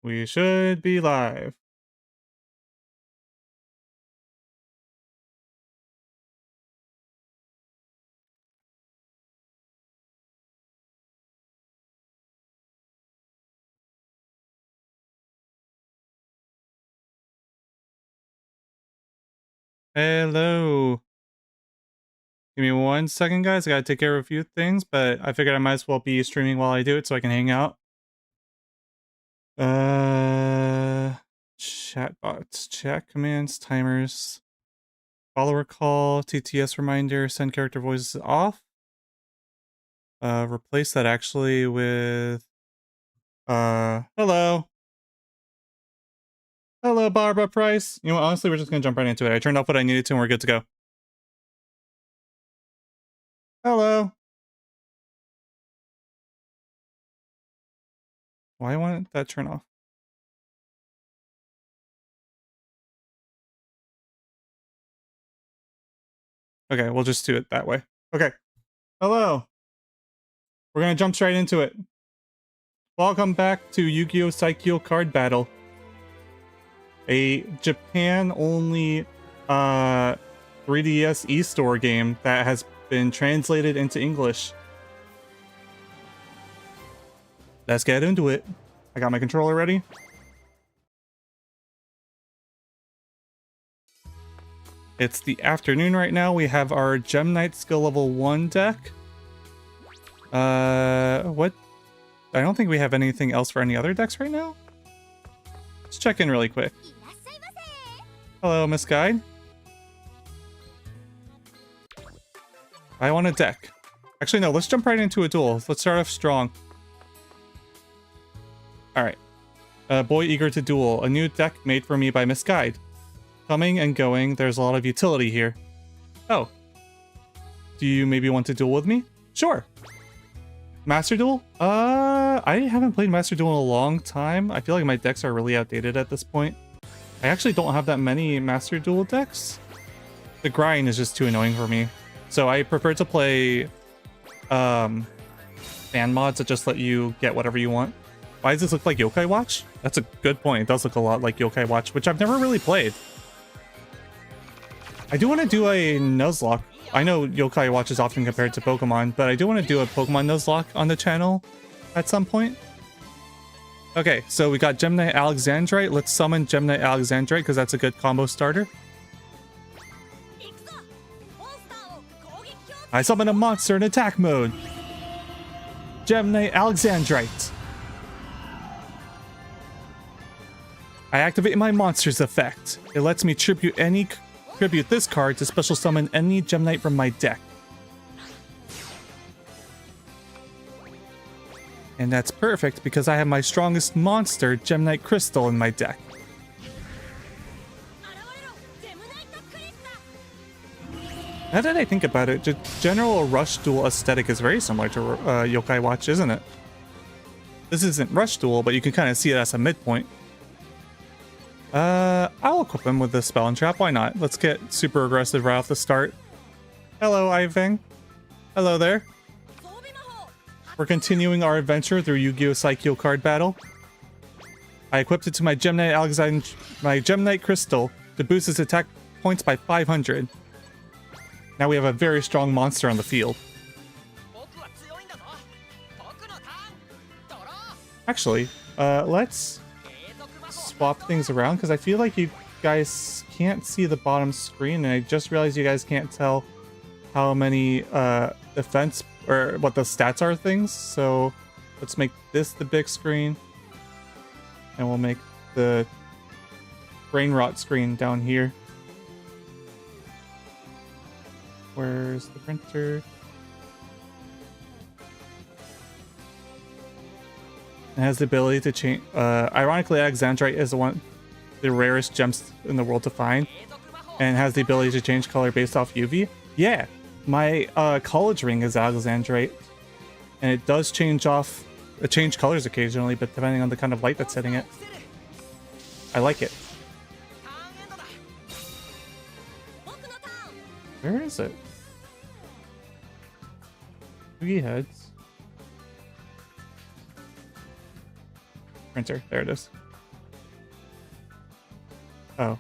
We should be live. Hello. Give me 1 second, guys. I gotta take care of a few things, but I figured I might as well be streaming while I do it so I can hang out. Chatbots, chat commands, timers, follower call, TTS reminder, send character voices off. Replace that actually with, hello. Hello, Barbara Price. You know what, honestly, we're just gonna jump right into it. I turned off what I needed to and we're good to go. Hello. Why won't that turn off? Okay, we'll just do it that way. Okay. Hello. We're gonna jump straight into it. Welcome back to Yu-Gi-Oh! Saikyo Card Battle. A Japan-only 3DS e-store game that has been translated into English. Let's get into it. I got my controller ready. It's the afternoon right now. We have our Gem Knight skill level 1 deck. What? I don't think we have anything else for any other decks right now. Let's check in really quick. Hello, Miss Guide. I want a deck. Actually, no, let's jump right into a duel. Let's start off strong. Alright. Boy eager to duel. A new deck made for me by Miss Guide. Coming and going, there's a lot of utility here. Oh. Do you maybe want to duel with me? Sure. Master Duel? I haven't played Master Duel in a long time. I feel like my decks are really outdated at this point. I actually don't have that many Master Duel decks. The grind is just too annoying for me. So I prefer to play fan mods that just let you get whatever you want. Why does this look like Yokai Watch? That's a good point. It does look a lot like Yokai Watch, which I've never really played. I do want to do a Nuzlocke. I know Yokai Watch is often compared to Pokemon, but I do want to do a Pokemon Nuzlocke on the channel at some point. Okay, so we got Gem Knight Alexandrite. Let's summon Gem Knight Alexandrite because that's a good combo starter. I summon a monster in attack mode. Gem Knight Alexandrite. I activate my monster's effect. It lets me tribute this card to special summon any Gem Knight from my deck. And that's perfect because I have my strongest monster, Gem Knight Crystal, in my deck. Now that I think about it, the general Rush Duel aesthetic is very similar to Yokai Watch, isn't it? This isn't Rush Duel, but you can kind of see it as a midpoint. I'll equip him with the Spell and Trap, why not? Let's get super aggressive right off the start. Hello, Ivang. Hello there. We're continuing our adventure through Yu-Gi-Oh! Saikyo Card Battle. I equipped it to my Gem Knight Crystal to boost its attack points by 500. Now we have a very strong monster on the field. Actually, let's swap things around because I feel like you guys can't see the bottom screen, and I just realized you guys can't tell how many defense or what the stats are things. So let's make this the big screen, and we'll make the brain rot screen down here. Where's the printer? It has the ability to change. Ironically, Alexandrite is the rarest gems in the world to find, and has the ability to change color based off UV. Yeah, my college ring is Alexandrite, and it does change colors occasionally, but depending on the kind of light that's hitting it. I like it. Where is it? Yugi heads. Printer, there it is. Oh.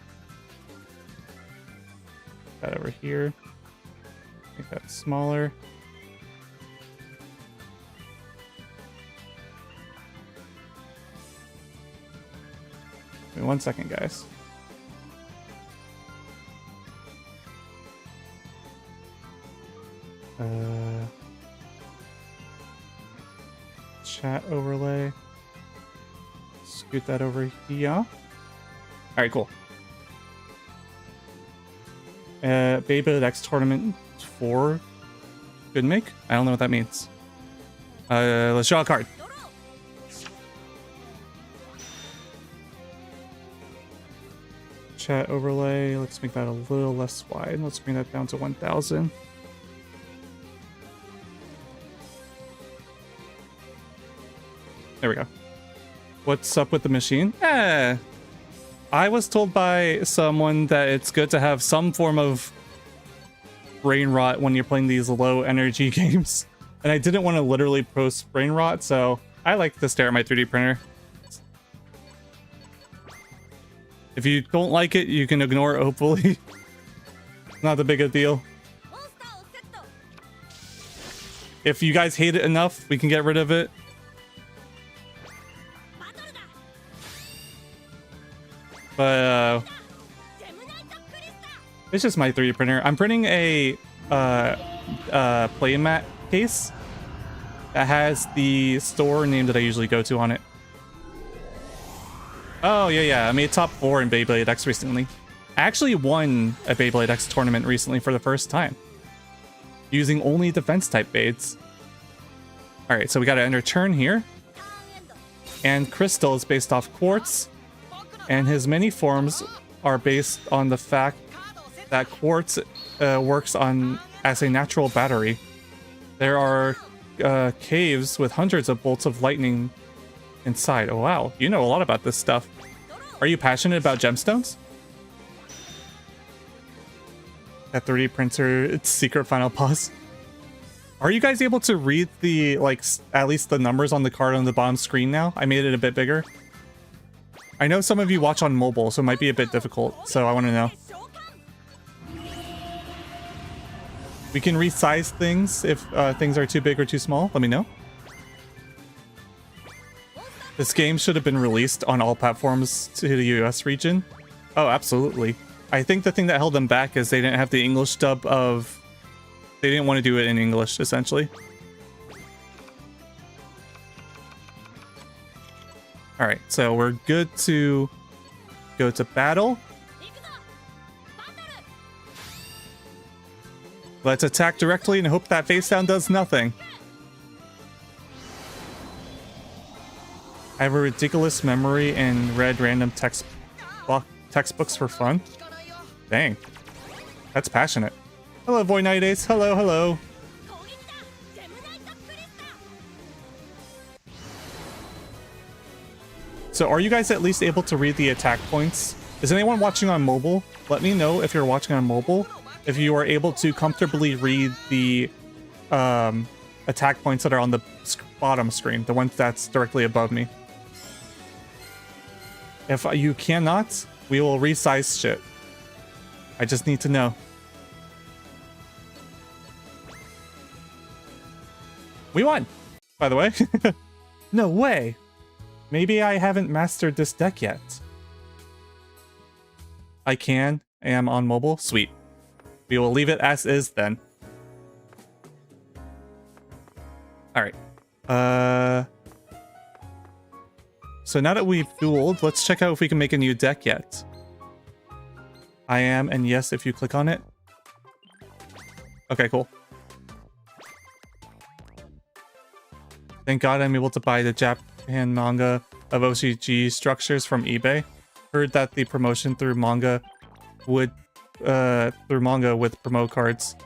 That over here. Make that smaller. Wait 1 second, guys. Chat overlay. Scoot that over here. All right, cool. Beyblade X Tournament 4. Good make? I don't know what that means. Let's draw a card. Chat overlay. Let's make that a little less wide. Let's bring that down to 1000. There we go. What's up with the machine? I was told by someone that it's good to have some form of brain rot when you're playing these low energy games. And I didn't want to literally post brain rot, so I like to stare at my 3D printer. If you don't like it, you can ignore it, hopefully. Not that big a deal. If you guys hate it enough, we can get rid of it. But it's just my 3D printer. I'm printing a playmat case that has the store name that I usually go to on it. Oh yeah, I made top 4 in Beyblade X recently. I actually won a Beyblade X tournament recently for the first time, using only defense type Beyblades. All right, so we got to enter turn here, and Crystal is based off Quartz. And his many forms are based on the fact that Quartz works as a natural battery. There are caves with hundreds of bolts of lightning inside. Oh wow, you know a lot about this stuff. Are you passionate about gemstones? That 3D printer, it's secret final pause. Are you guys able to read the, like, at least the numbers on the card on the bottom screen now? I made it a bit bigger. I know some of you watch on mobile, so it might be a bit difficult, so I want to know. We can resize things if things are too big or too small. Let me know. This game should have been released on all platforms to the US region. Oh, absolutely. I think the thing that held them back is they didn't have the English dub of... They didn't want to do it in English, essentially. Alright, so we're good to go to battle. Let's attack directly and hope that face down does nothing. I have a ridiculous memory and read random textbooks for fun. Dang. That's passionate. Hello, Voinides. Hello, hello. So are you guys at least able to read the attack points? Is anyone watching on mobile? Let me know if you're watching on mobile, if you are able to comfortably read the attack points that are on the bottom screen, the one that's directly above me. If you cannot, we will resize shit. I just need to know. We won, by the way. No way. Maybe I haven't mastered this deck yet. I am on mobile. Sweet. We will leave it as is then. Alright. So now that we've dueled, let's check out if we can make a new deck yet. I am, and yes, if you click on it. Okay, cool. Thank God I'm able to buy the Japan manga of OCG structures from eBay. Heard that the promotion through manga with promo cards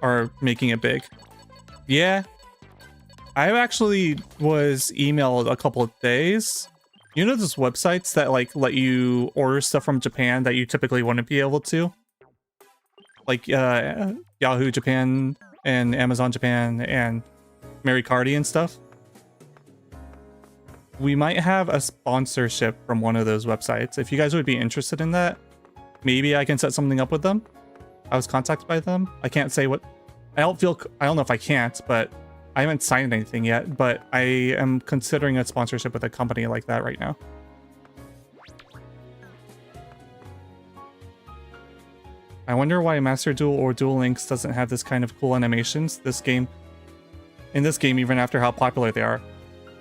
are making it big. Yeah. I actually was emailed a couple of days. You know those websites that like let you order stuff from Japan that you typically wouldn't be able to? Like Yahoo Japan and Amazon Japan and Mercari and stuff. we might have a sponsorship from one of those websites. If you guys would be interested in that, maybe I can set something up with them. I was contacted by them. I can't say what. I don't know if I can't, but I haven't signed anything yet. But I am considering a sponsorship with a company like that right now. I wonder why Master Duel or Duel Links doesn't have this kind of cool animations. In this game, even after how popular they are.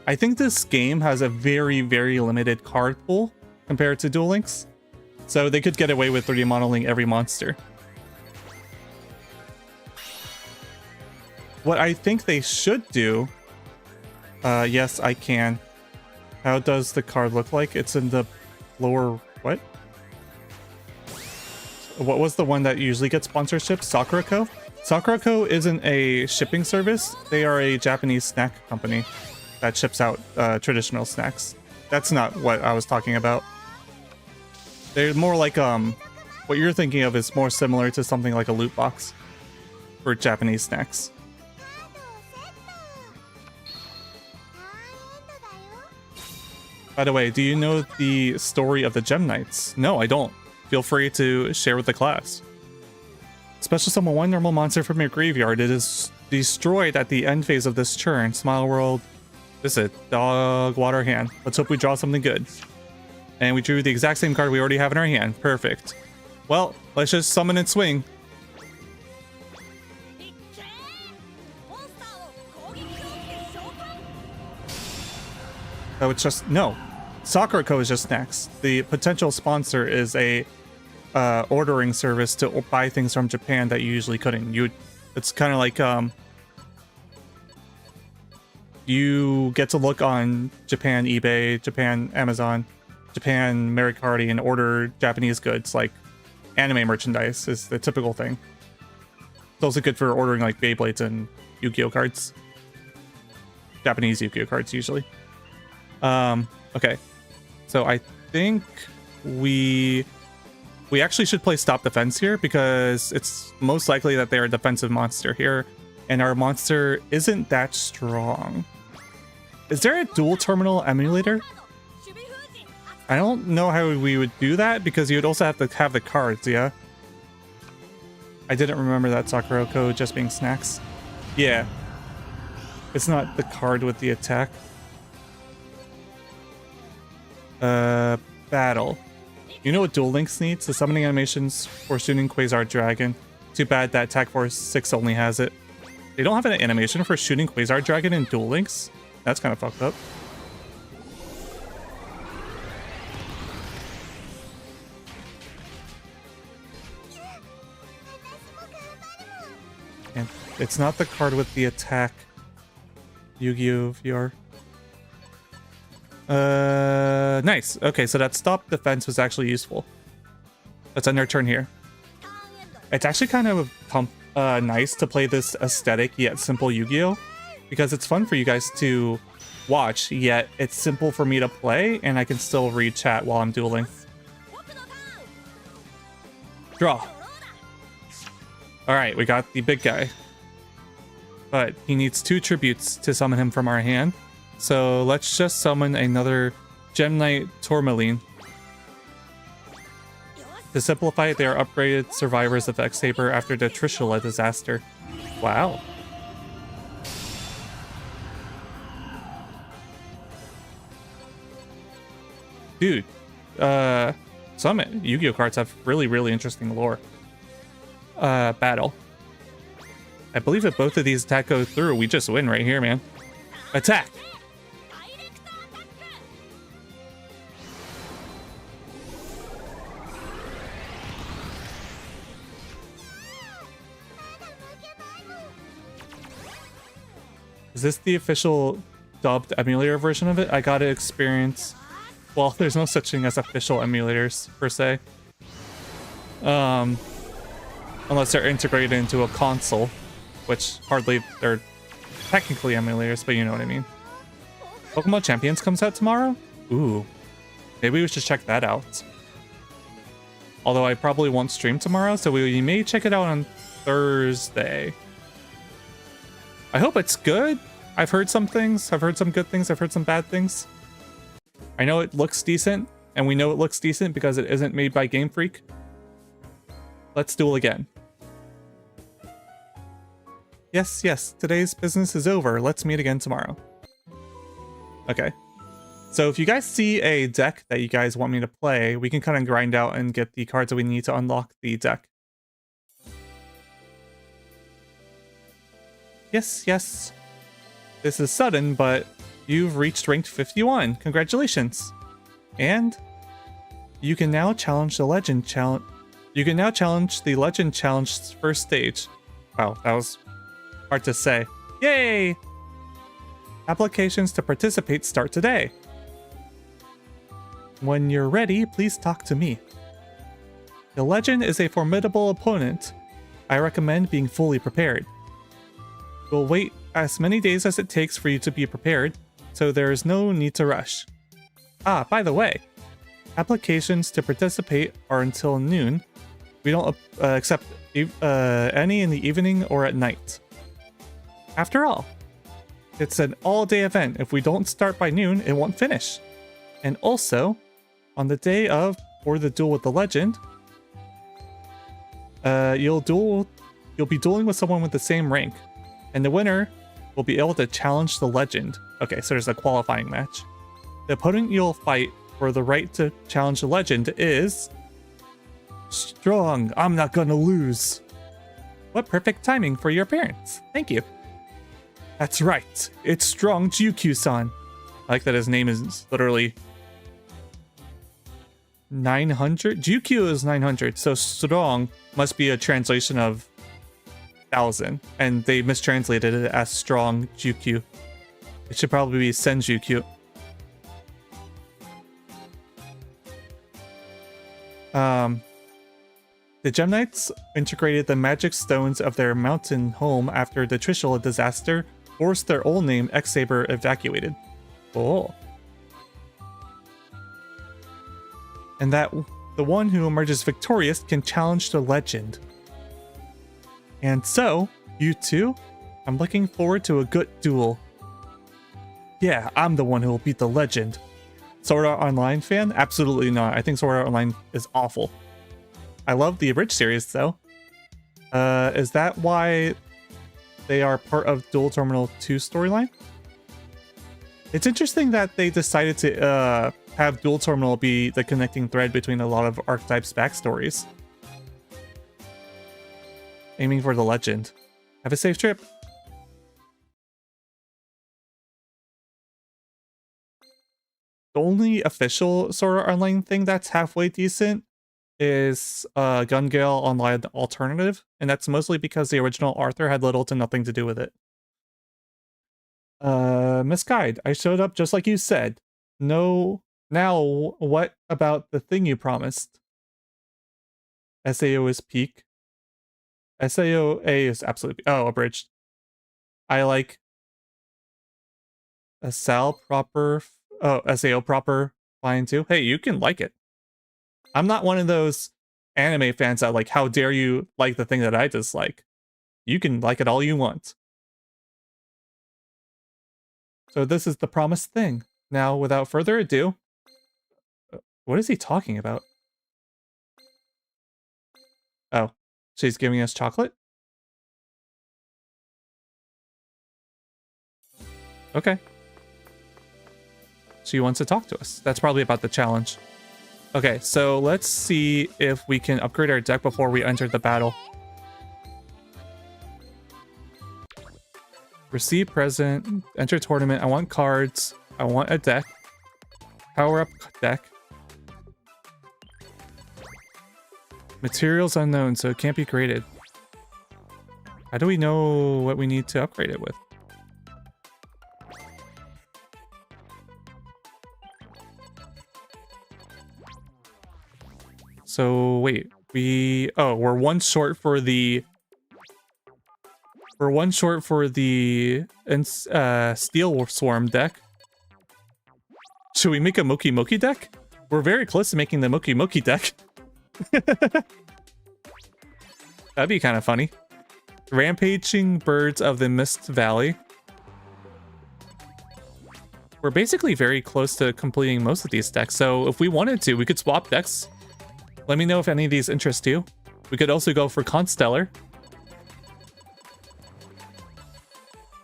I think this game has a very, very limited card pool compared to Duel Links. So they could get away with 3D modeling every monster. What I think they should do... yes, I can. How does the card look like? It's in the lower... What? What was the one that usually gets sponsorship? Sakurako? Sakurako isn't a shipping service. They are a Japanese snack company that ships out traditional snacks. That's not what I was talking about. They're more like, what you're thinking of is more similar to something like a loot box for Japanese snacks. By the way, do you know the story of the Gem Knights? No, I don't. Feel free to share with the class. Special summon one normal monster from your graveyard. It is destroyed at the end phase of this turn. Smile World. This is it. Dog, water hand. Let's hope we draw something good. And we drew the exact same card we already have in our hand. Perfect. Well, let's just summon and swing. Oh, it's just... No. Sakurako is just next. The potential sponsor is a ordering service to buy things from Japan that you usually couldn't. It's kind of like you get to look on Japan eBay, Japan Amazon, Japan Mercari and order Japanese goods like anime merchandise is the typical thing. It's also good for ordering like Beyblades and Yu-Gi-Oh cards. Japanese Yu-Gi-Oh cards usually. Okay. So I think we actually should play Stop Defense here because it's most likely that they're a defensive monster here, and our monster isn't that strong. Is there a dual terminal emulator? I don't know how we would do that because you would also have to have the cards, yeah? I didn't remember that Sakurako just being snacks. Yeah. It's not the card with the attack. Battle. You know what Duel Links needs? The summoning animations for shooting Quasar Dragon. Too bad that Attack Force 6 only has it. They don't have an animation for shooting Quasar Dragon in Duel Links? That's kind of fucked up. And it's not the card with the attack. Yu-Gi-Oh! VR. Nice. Okay, so that stop defense was actually useful. Let's end our turn here. It's actually kind of nice to play this aesthetic yet simple Yu-Gi-Oh! Because it's fun for you guys to watch, yet it's simple for me to play, and I can still read chat while I'm dueling. Draw. Alright, we got the big guy. But he needs 2 tributes to summon him from our hand. So let's just summon another Gem Knight Tourmaline. To simplify it, they are upgraded survivors of X-Saber after the Trishula disaster. Wow. Dude, some Yu-Gi-Oh cards have really, really interesting lore. Battle. I believe if both of these attack go through, we just win right here, man. Attack! Is this the official dubbed emulator version of it? I gotta experience... Well, there's no such thing as official emulators, per se. Unless they're integrated into a console, which hardly... They're technically emulators, but you know what I mean. Pokemon Champions comes out tomorrow? Ooh. Maybe we should check that out. Although I probably won't stream tomorrow, so we may check it out on Thursday. I hope it's good. I've heard some things. I've heard some good things. I've heard some bad things. I know it looks decent, and we know it looks decent because it isn't made by Game Freak. Let's duel again. Yes, yes, today's business is over. Let's meet again tomorrow. Okay. So if you guys see a deck that you guys want me to play, we can kind of grind out and get the cards that we need to unlock the deck. Yes, yes. This is sudden, but you've reached ranked 51. Congratulations. And you can now challenge the Legend Challenge. You can now challenge the Legend Challenge's first stage. Wow, that was hard to say. Yay! Applications to participate start today. When you're ready, please talk to me. The Legend is a formidable opponent. I recommend being fully prepared. We'll wait as many days as it takes for you to be prepared, so there is no need to rush. Ah, by the way, applications to participate are until noon. We don't accept any in the evening or at night. After all, it's an all-day event. If we don't start by noon, it won't finish. And also, on the day of or the duel with the Legend, you'll be dueling with someone with the same rank, and the winner will be able to challenge the Legend. Okay, so there's a qualifying match. The opponent you'll fight for the right to challenge the Legend is Strong. I'm not gonna lose. What perfect timing for your appearance. Thank you. That's right. It's Strong Jukyu-san. I like that his name is literally 900. Jukyu is 900, so Strong must be a translation of 1000, and they mistranslated it as Strong Jukyu. It should probably be Senjukyu. The Gem Knights integrated the magic stones of their mountain home after the Trishul disaster forced their old name X-Saber evacuated. Oh. And that the one who emerges victorious can challenge the Legend. And so, you two, I'm looking forward to a good duel. Yeah, I'm the one who will beat the Legend. Sword Art Online fan? Absolutely not. I think Sword Art Online is awful. I love the Abridged series, though. Is that why they are part of Duel Terminal 2 storyline? It's interesting that they decided to have Duel Terminal be the connecting thread between a lot of archetypes' backstories. Aiming for the Legend. Have a safe trip. The only official Sword Art Online thing that's halfway decent is Gun Gale Online Alternative, and that's mostly because the original Arthur had little to nothing to do with it. Misguide, I showed up just like you said. No, now what about the thing you promised? SAO is peak. SAO-A is absolutely... Oh, abridged. I like... a SAO proper... Oh, SAO proper fine too. Hey, you can like it. I'm not one of those anime fans that like, how dare you like the thing that I dislike. You can like it all you want. So this is the promised thing. Now, without further ado... What is he talking about? Oh, she's giving us chocolate? Okay. She wants to talk to us. That's probably about the challenge. Okay, so let's see if we can upgrade our deck before we enter the battle. Receive present, enter tournament. I want cards. I want a deck. Power up deck. Materials unknown, so it can't be graded. How do we know what we need to upgrade it with? So wait, we're one short for the Steel Swarm deck. Should we make a Moki Moki deck? We're very close to making the Moki Moki deck. That'd be kind of funny. Rampaging Birds of the Mist Valley. we're basically very close to completing most of these decks. So if we wanted to, we could swap decks. Let me know if any of these interest you. We could also go for Constellar.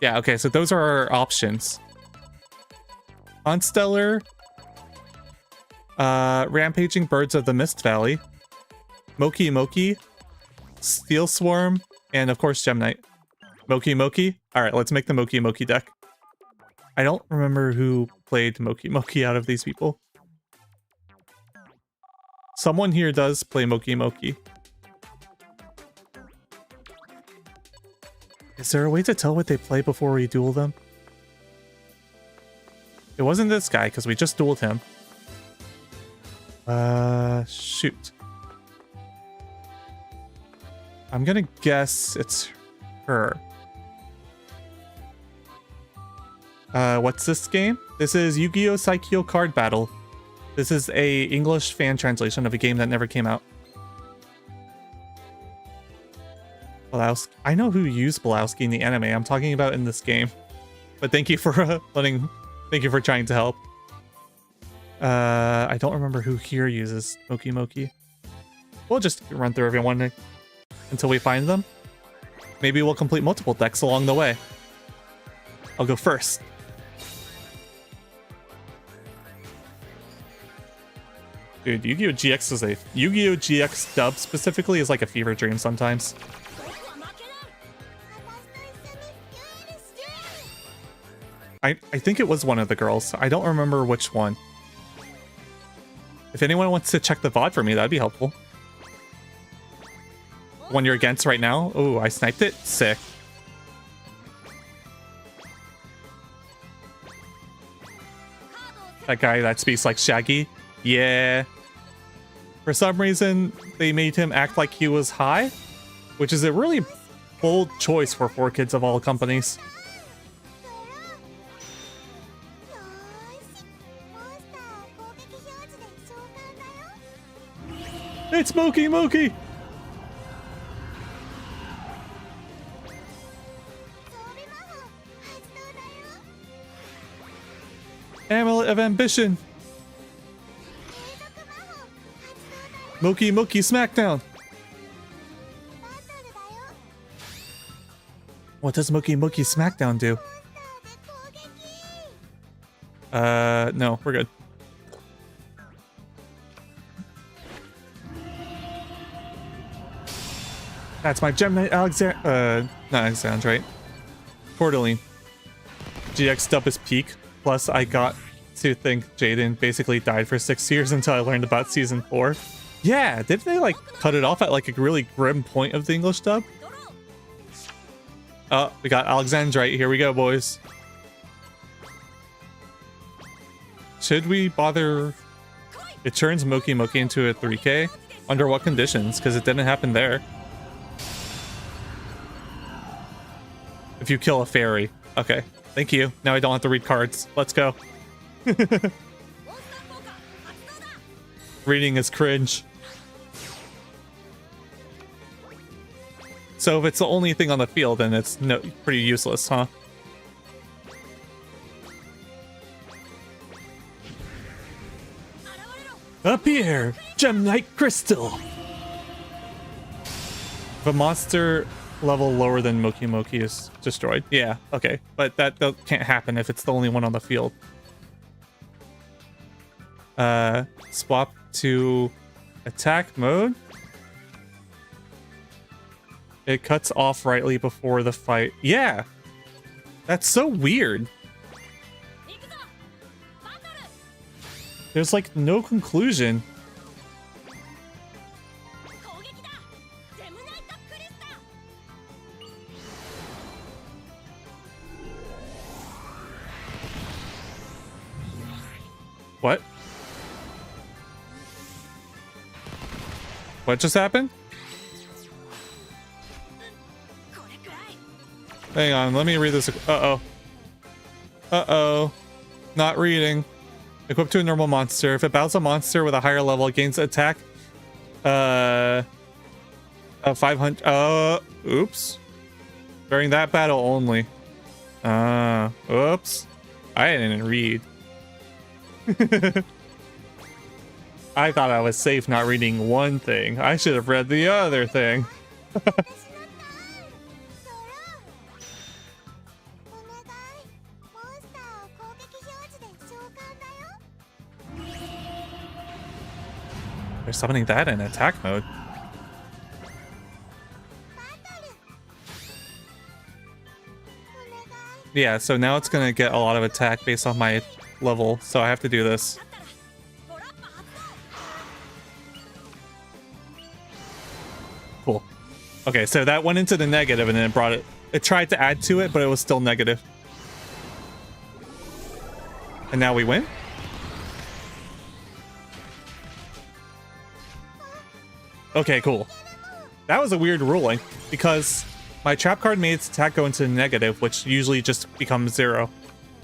Yeah, okay, so those are our options. Constellar, Rampaging Birds of the Mist Valley, Moki Moki, Steel Swarm, and of course Gem Knight. Moki Moki? Alright, let's make the Moki Moki deck. I don't remember who played Moki Moki out of these people. Someone here does play Moki Moki. Is there a way to tell what they play before we duel them? It wasn't this guy, because we just dueled him. Shoot. I'm gonna guess it's her. What's this game? This is Yu-Gi-Oh! Saikyo Card Battle. This is a English fan translation of a game that never came out. Blowski. I know who used Blowski in the anime. I'm talking about in this game. But thank you for thank you for trying to help. I don't remember who here uses Moki Moki. We'll just run through everyone until we find them. Maybe we'll complete multiple decks along the way. I'll go first. Dude, Yu-Gi-Oh! GX is Yu-Gi-Oh! GX dub specifically is like a fever dream sometimes. I think it was one of the girls. I don't remember which one. If anyone wants to check the VOD for me, that'd be helpful. One you're against right now? Oh, I sniped it? Sick. That guy that speaks like Shaggy? Yeah. For some reason, they made him act like he was high, which is a really bold choice for 4Kids of all companies. It's Moki Moki! Amulet of Ambition! Moki Moki Smackdown! What does Moki Moki Smackdown do? No, we're good. That's my Gem Knight Alexander, not Alexander, right? Tortellini. GX dub is peak. Plus, I got to think Jaden basically died for 6 years until I learned about season 4. Yeah, didn't they like cut it off at like a really grim point of the English dub? Oh, we got Alexandrite. Here we go, boys. Should we bother? It turns Moki Moki into a 3K? Under what conditions? Because it didn't happen there. If you kill a fairy. Okay, thank you. Now I don't have to read cards. Let's go. Reading is cringe. So if it's the only thing on the field, then it's pretty useless, huh? Appear! Gem Knight Crystal! If a monster level lower than Moki Moki is destroyed. Yeah, okay. But that can't happen if it's the only one on the field. Swap to attack mode. It cuts off rightly before the fight. Yeah! That's so weird. There's like no conclusion. What? What just happened? Hang on, let me read this. Uh-oh. Uh-oh. Not reading. Equipped to a normal monster. If it battles a monster with a higher level, it gains attack. 500. Oops. During that battle only. Oops. I didn't read. I thought I was safe not reading one thing. I should have read the other thing. They're summoning that in attack mode. Yeah, so now it's gonna get a lot of attack based on my level, so I have to do this. Cool. Okay, so that went into the negative and then it brought it. It tried to add to it, but it was still negative. And now we win? Okay, cool. That was a weird ruling because my trap card made its attack go into negative, which usually just becomes 0.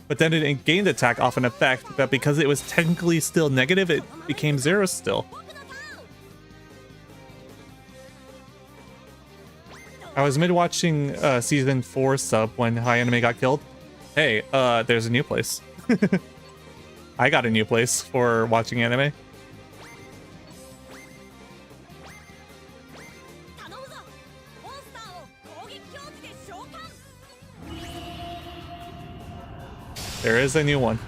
But then it gained attack off an effect, but because it was technically still negative, it became 0 still. I was mid-watching Season 4 sub when High Anime got killed. Hey, there's a new place. I got a new place for watching anime. There is a new one.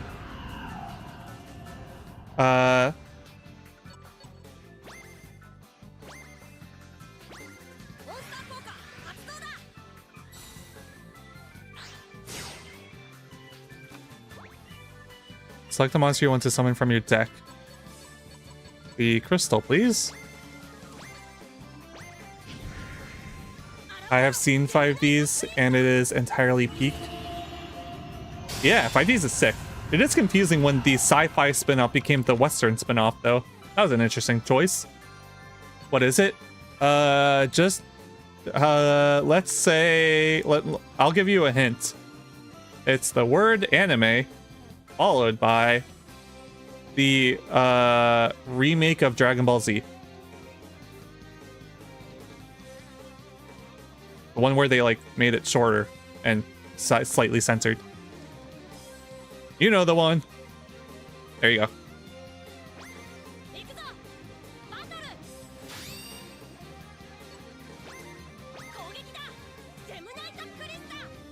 Select the monster you want to summon from your deck. The crystal, please. I have seen 5Ds and it is entirely peaked. Yeah, 5Ds is sick. It is confusing when the sci-fi spin-off became the Western spin-off, though. That was an interesting choice. What is it? Let's say... I'll give you a hint. It's the word anime, followed by the remake of Dragon Ball Z. The one where they, like, made it shorter and slightly censored. You know the one. There you go.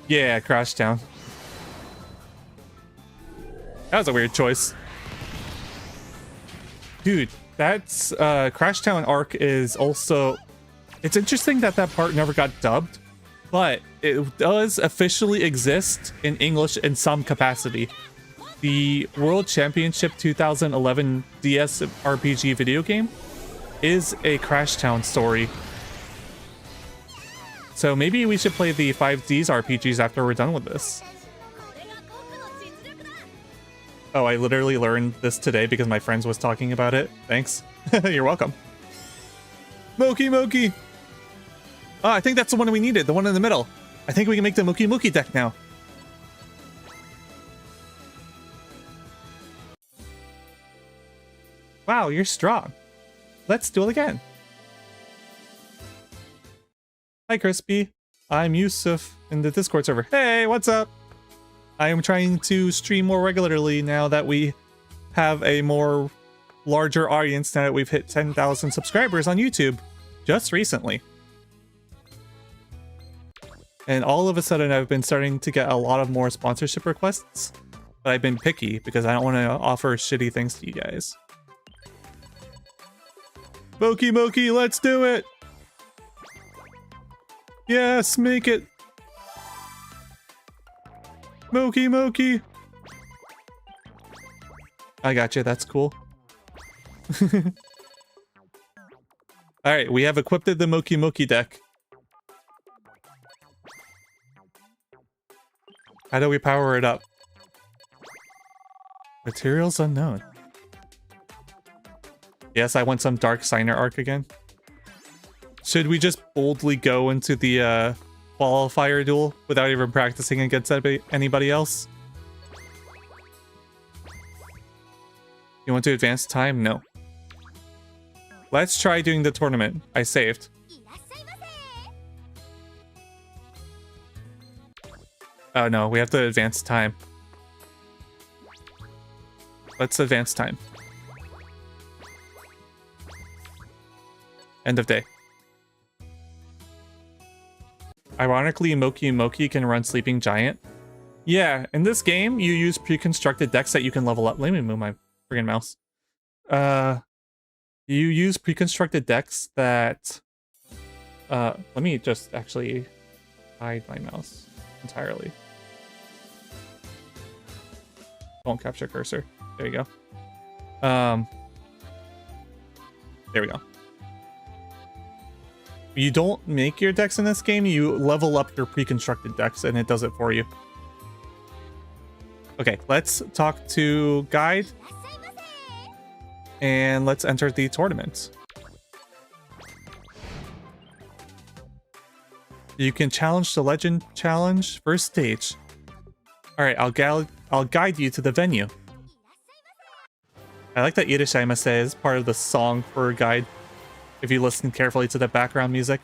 Yeah, Crash Town. That was a weird choice. Dude, that's Crash Town arc is also... It's interesting that that part never got dubbed, but it does officially exist in English in some capacity. The World Championship 2011 DS RPG video game is a Crash Town story. So maybe we should play the 5Ds RPGs after we're done with this. Oh, I literally learned this today because my friends was talking about it. Thanks. You're welcome. Moki Moki! Oh, I think that's the one we needed, the one in the middle. I think we can make the Moki Moki deck now. Wow, you're strong. Let's do it again. Hi, Crispy. I'm Yusuf in the Discord server. Hey, what's up? I am trying to stream more regularly now that we have a more larger audience, now that we've hit 10,000 subscribers on YouTube just recently. And all of a sudden, I've been starting to get a lot of more sponsorship requests, but I've been picky because I don't want to offer shitty things to you guys. Moki Moki, let's do it! Yes, make it! Moki Moki! I got you, that's cool. Alright, we have equipped the Moki Moki deck. How do we power it up? Materials unknown. Yes, I want some Dark Signer arc again. Should we just boldly go into the qualifier duel without even practicing against anybody else? You want to advance time? No. Let's try doing the tournament. I saved. Oh no, we have to advance time. let's advance time. End of day. Ironically, Moki Moki can run Sleeping Giant. Yeah, in this game, you use pre-constructed decks that you can level up. Let me move my friggin' mouse. You use pre-constructed decks that... let me just actually hide my mouse entirely. Won't capture cursor. There you go. There we go. You don't make your decks in this game, you level up your pre-constructed decks and it does it for you. Okay, let's talk to Guide. And let's enter the tournament. You can challenge the Legend Challenge first stage. Alright, I'll guide you to the venue. I like that Irashaimase is part of the song for Guide, if you listen carefully to the background music.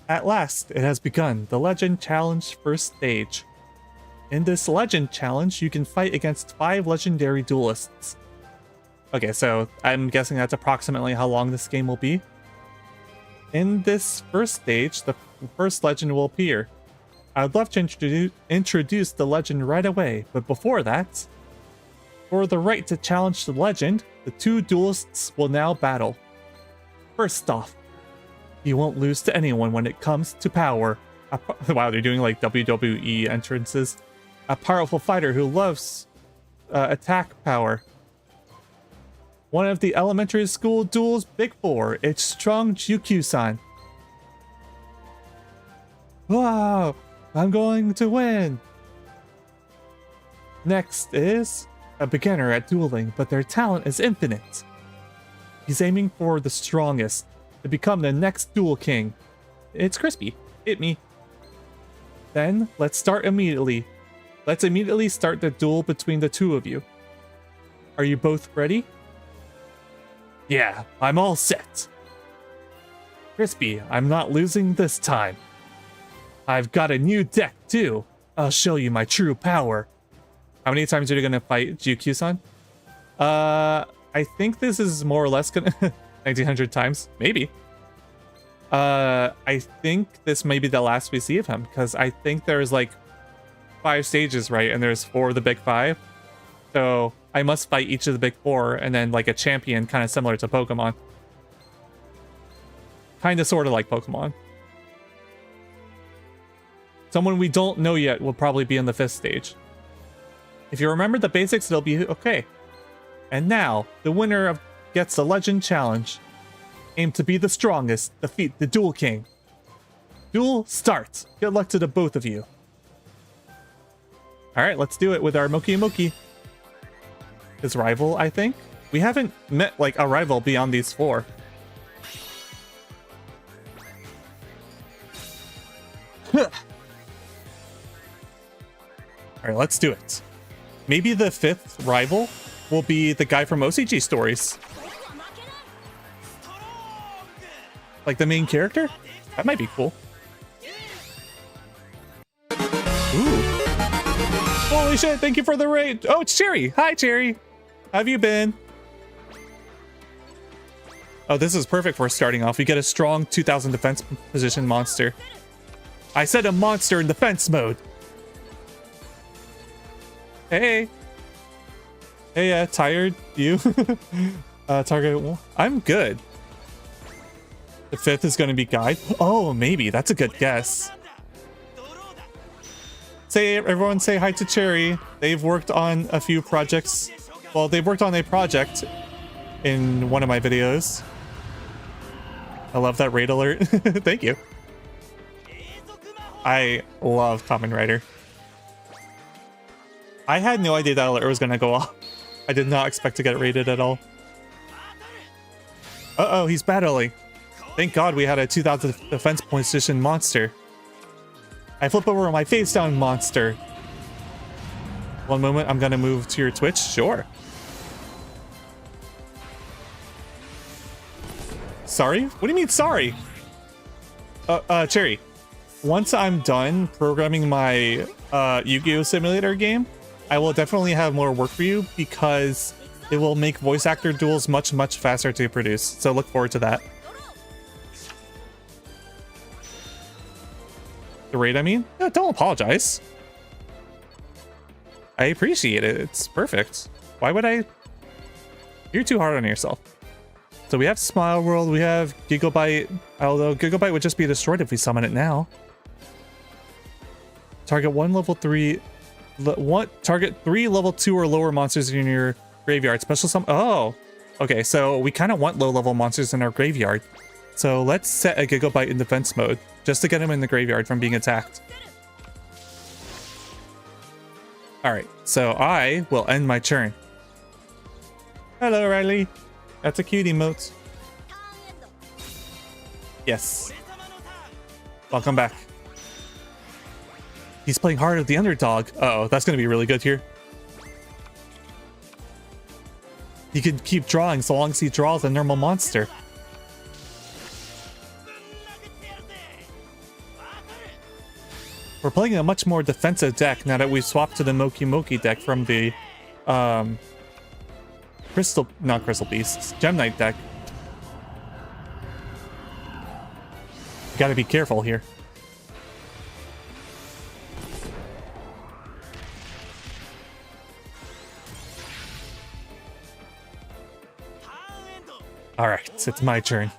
At last, it has begun, the Legend Challenge first stage. In this Legend Challenge, you can fight against 5 legendary duelists. Okay, so I'm guessing that's approximately how long this game will be. In this first stage, the first legend will appear. I would love to introduce the legend right away, but before that, for the right to challenge the legend, the 2 duelists will now battle. First off, you won't lose to anyone when it comes to power. Wow, they're doing like WWE entrances. A powerful fighter who loves attack power. One of the elementary school duel's big 4, it's strong Jukyu-san. Wow, I'm going to win. Next is a beginner at dueling, but their talent is infinite. He's aiming for the strongest to become the next duel king. It's Crispy. Hit me. Then, let's start immediately. Let's immediately start the duel between the 2 of you. Are you both ready? Yeah, I'm all set. Crispy, I'm not losing this time. I've got a new deck too. I'll show you my true power. How many times are you gonna fight Jukyu-san? I think this is more or less gonna 1900 times, maybe. I think this may be the last we see of him, because I think there's like 5 stages, right? And there's 4 of the big 5. So I must fight each of the big 4 and then like a champion, kind of similar to Pokemon. Kind of sort of like Pokemon. Someone we don't know yet will probably be in the 5th stage. If you remember the basics, it'll be okay. And now, the winner gets the Legend Challenge. Aim to be the strongest, defeat the Duel King. Duel starts. Good luck to the both of you. Alright, let's do it with our Moki Moki. His rival, I think? We haven't met, like, a rival beyond these 4. Alright, let's do it. Maybe the 5th rival will be the guy from OCG Stories. Like the main character? That might be cool. Ooh. Holy shit, thank you for the raid. Oh, it's Cherry. Hi, Cherry. How have you been? Oh, this is perfect for starting off. We get a strong 2000 defense position monster. I said a monster in defense mode. Hey. Hey, tired? You? Target. I'm good. The 5th is going to be Guide. Oh, maybe. That's a good guess. Everyone say hi to Cherry. They've worked on a few projects. Well, they've worked on a project in one of my videos. I love that raid alert. Thank you. I love Kamen Rider. I had no idea that alert was going to go off. I did not expect to get raided at all. Uh-oh, he's battling. Thank God we had a 2000 defense position monster. I flip over my face down monster. One moment, I'm gonna move to your Twitch. Sure. Sorry? What do you mean sorry? Cherry. Once I'm done programming my Yu-Gi-Oh! Simulator game, I will definitely have more work for you because it will make voice actor duels much, much faster to produce. So look forward to that. The raid, I mean? Yeah, don't apologize. I appreciate it. It's perfect. Why would I? You're too hard on yourself. So we have Smile World, we have Gigabyte, although Gigabyte would just be destroyed if we summon it now. Target target 3 level 2 or lower monsters in your graveyard. Special summon. Oh, okay. So we kind of want low level monsters in our graveyard. So let's set a Gigabyte in defense mode just to get him in the graveyard from being attacked. All right. So I will end my turn. Hello, Riley. That's a cute emote. Yes. Welcome back. He's playing hard at the underdog. Uh-oh, that's going to be really good here. He can keep drawing so long as he draws a normal monster. We're playing a much more defensive deck now that we've swapped to the Moki Moki deck from the not Crystal Beasts, Gem Knight deck. You gotta be careful here. Alright, it's my turn.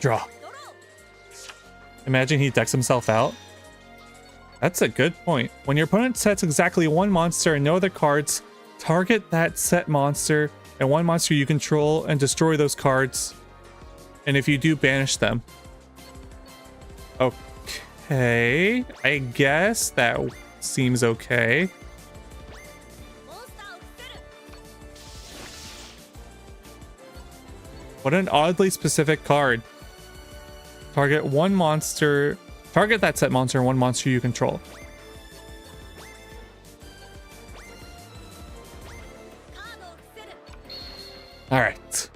Draw. Imagine he decks himself out. That's a good point. When your opponent sets exactly one monster and no other cards, target that set monster and one monster you control and destroy those cards. And if you do, banish them. Okay, I guess that seems okay. What an oddly specific card. Target one monster. Target that set monster and one monster you control. Alright.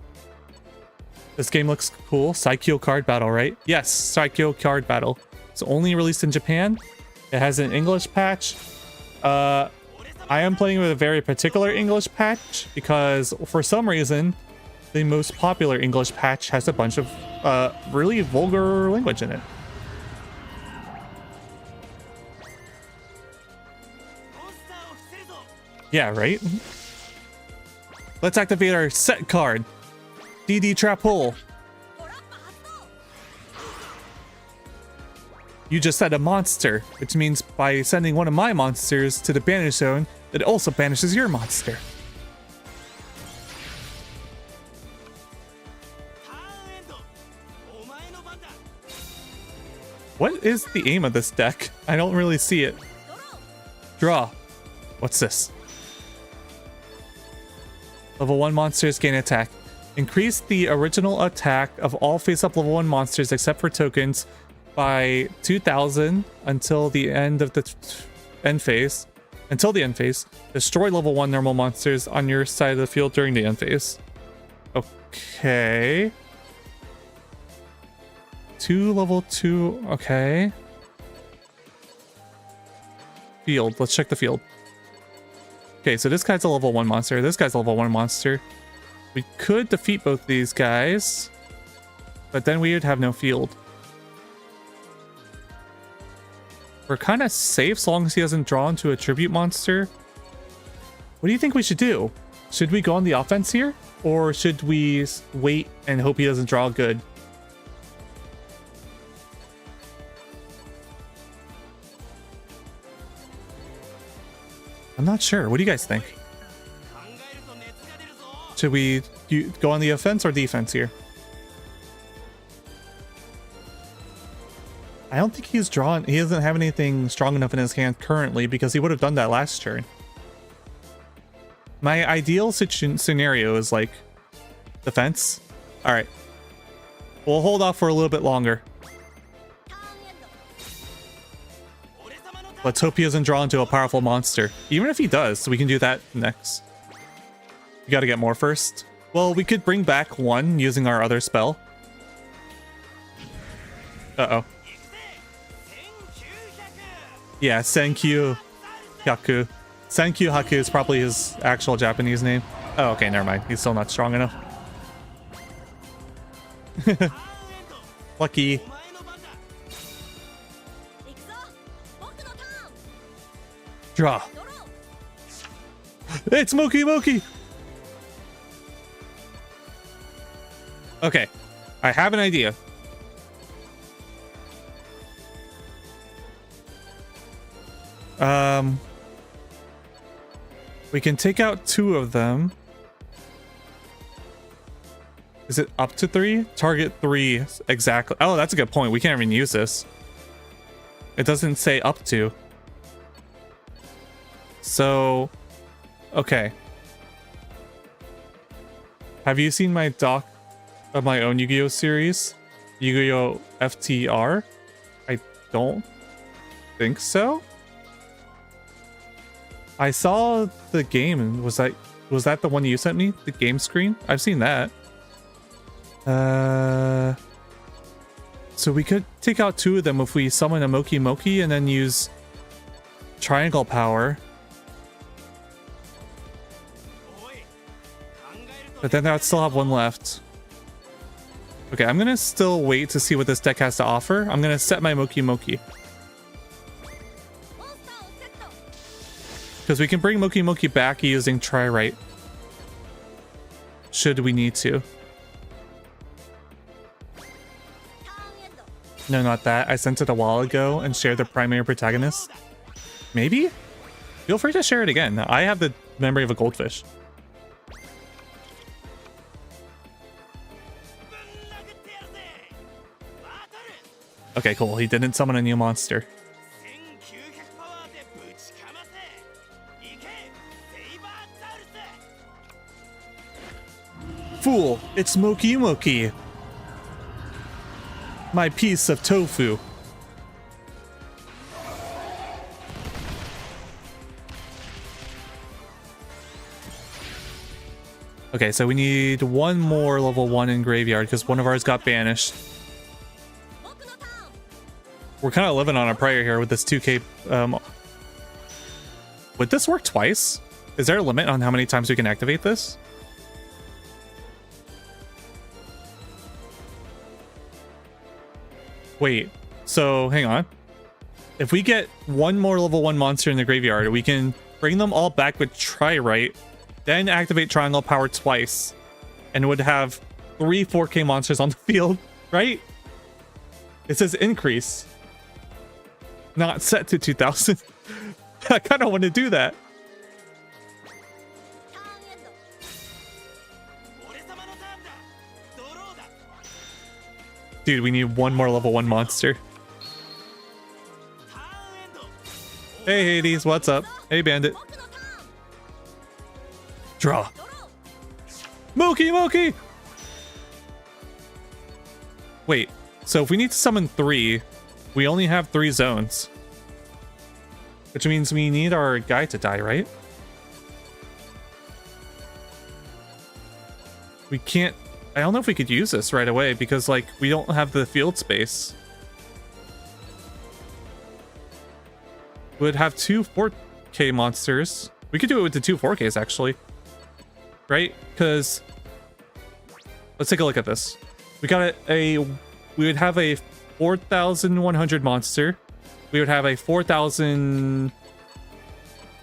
This game looks cool. Saikyo card battle, right? Yes, Saikyo card battle. It's only released in Japan. It has an English patch. I am playing with a very particular English patch because for some reason, the most popular English patch has a bunch of really vulgar language in it. Yeah, right? Let's activate our set card. DD Trap Hole. You just set a monster, which means by sending one of my monsters to the banish zone, it also banishes your monster. What is the aim of this deck? I don't really see it. Draw. What's this? Level 1 monsters gain attack. Increase the original attack of all face-up level 1 monsters except for tokens by 2,000 until the end of the end phase. Until the end phase. Destroy level 1 normal monsters on your side of the field during the end phase. Okay. 2 level 2. Okay. Field. Let's check the field. Okay, so this guy's a level 1 monster. This guy's a level 1 monster. We could defeat both these guys, but then we would have no field. We're kind of safe so long as he hasn't drawn to a tribute monster. What do you think we should do? Should we go on the offense here? Or should we wait and hope he doesn't draw good? I'm not sure. What do you guys think? Should we go on the offense or defense here? I don't think he's drawn. He doesn't have anything strong enough in his hand currently because he would have done that last turn. My ideal scenario is like defense. All right. We'll hold off for a little bit longer. Let's hope he doesn't draw into a powerful monster. Even if he does, we can do that next. We gotta get more first. Well, we could bring back one using our other spell. Uh-oh. Yeah, Saikyo Haku. Saikyo Haku is probably his actual Japanese name. Oh, okay, never mind. He's still not strong enough. Lucky. Draw. It's Moki Moki! Okay, I have an idea. We can take out 2 of them. Is it up to 3? Target 3 exactly. Oh, that's a good point. We can't even use this. It doesn't say up to. So, okay. Have you seen my doc of my own Yu-Gi-Oh series? Yu-Gi-Oh FTR? I don't think so. I saw the game. Was that the one you sent me? The game screen? I've seen that. So we could take out 2 of them if we summon a Moki Moki and then use triangle power. But then I'd still have 1 left. Okay, I'm gonna still wait to see what this deck has to offer. I'm gonna set my Moki Moki. Because we can bring Moki Moki back using Tri-Right. Should we need to. No, not that. I sent it a while ago and shared the primary protagonist. Maybe? Feel free to share it again. I have the memory of a goldfish. Okay, cool. He didn't summon a new monster. Fool, it's Moki Moki. My piece of tofu. Okay, so we need 1 more level 1 in graveyard because one of ours got banished. We're kind of living on a prayer here with this 2k. Would this work twice? Is there a limit on how many times we can activate this? Wait, so hang on. If we get 1 more level 1 monster in the graveyard, we can bring them all back with Tri-Right, then activate Triangle Power twice, and would have 3 4K monsters on the field, right? It says increase, not set to 2000. I kind of want to do that. Dude, we need 1 more level 1 monster. Hey Hades, what's up? Hey Bandit. Draw. Moki Moki! Wait, so if we need to summon 3, we only have 3 zones. Which means we need our guy to die, right? We can't... I don't know if we could use this right away because, like, we don't have the field space. We would have 2 4K monsters. We could do it with the 2 4Ks, actually. Right? Because... let's take a look at this. We got we would have a 4,100 monster. We would have a 4,000...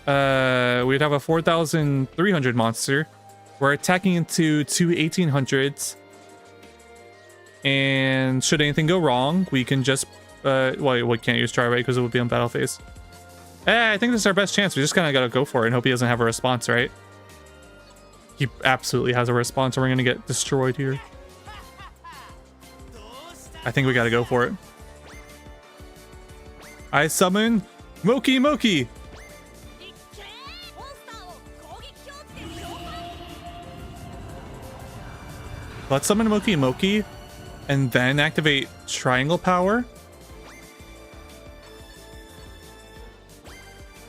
we would have a 4,300 monster. We're attacking into 2 1800s. And should anything go wrong, we can just... well, we can't use Tri-Right because it would be on battle phase. I think this is our best chance. We just kind of gotta go for it and hope he doesn't have a response, right? He absolutely has a response, or we're gonna get destroyed here. I think we gotta go for it. I summon Moki Moki! Let's summon Moki Moki and then activate Triangle Power.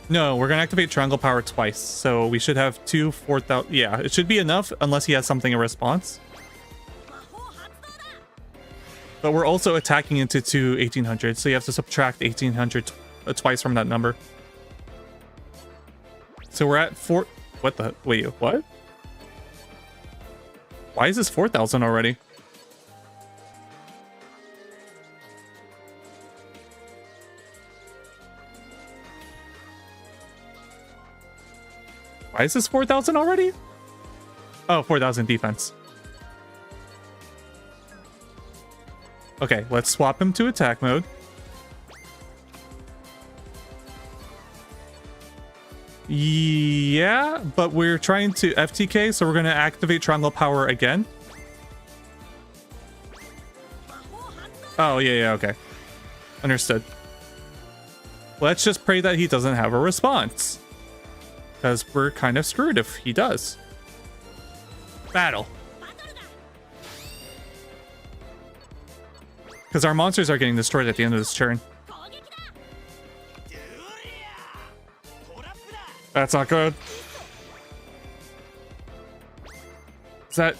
No, we're gonna activate Triangle Power twice, so we should have 2 4,000. Yeah, it should be enough unless he has something in response. But we're also attacking into 2 1800s, so you have to subtract 1800 twice from that number. So we're at 4. What the? Wait, what? Why is this 4,000 already? Why is this 4,000 already? Oh, 4,000 defense. Okay, let's swap him to attack mode. Yeah, but we're trying to FTK, so we're going to activate triangle power again. Oh, yeah, okay. Understood. Let's just pray that he doesn't have a response. Because we're kind of screwed if he does. Battle. Because our monsters are getting destroyed at the end of this turn. That's not good. Is that...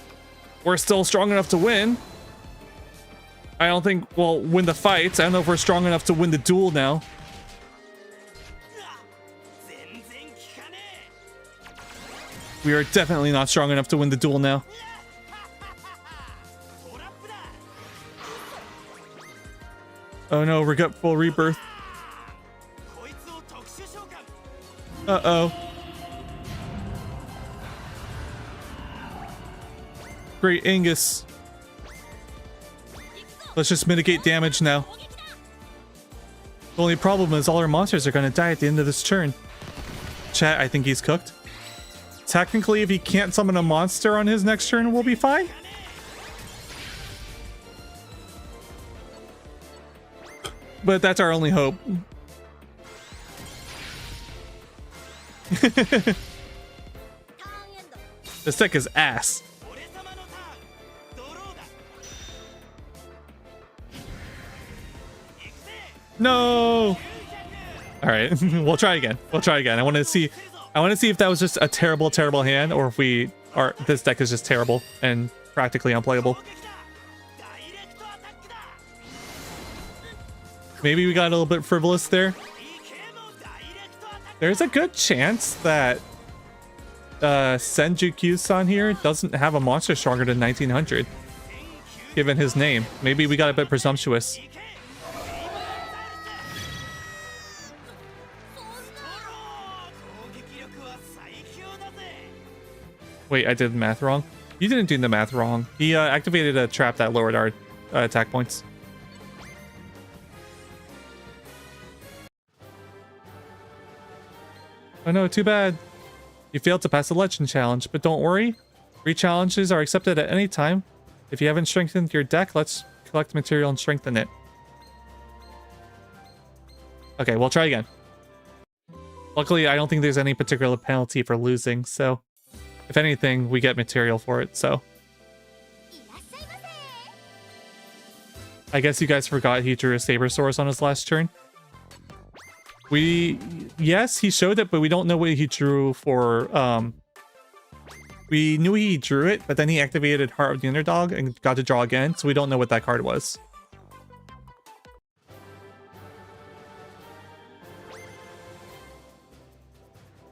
We're still strong enough to win. I don't think we'll win the fights. I don't know if we're strong enough to win the duel now. We are definitely not strong enough to win the duel now. Oh no, regretful rebirth. Uh-oh. Great Angus. Let's just mitigate damage now. The only problem is all our monsters are going to die at the end of this turn. Chat, I think he's cooked. Technically, if he can't summon a monster on his next turn, we'll be fine. But that's our only hope. This deck is ass. No. All right, we'll try again. We'll try again. I want to see if that was just a terrible, terrible hand, or if this deck is just terrible and practically unplayable. Maybe we got a little bit frivolous there. There's a good chance that Senjukyu-san here doesn't have a monster stronger than 1900, given his name. Maybe we got a bit presumptuous. Wait, I did the math wrong? You didn't do the math wrong. He activated a trap that lowered our attack points. Oh no, too bad. You failed to pass the legend challenge, but don't worry. Re-challenges are accepted at any time. If you haven't strengthened your deck, let's collect material and strengthen it. Okay, we'll try again. Luckily, I don't think there's any particular penalty for losing, so if anything, we get material for it, so. I guess you guys forgot he drew a Sabersaurus on his last turn. Yes, he showed it, but we don't know what he drew for, we knew he drew it, but then he activated Heart of the Underdog and got to draw again, so we don't know what that card was.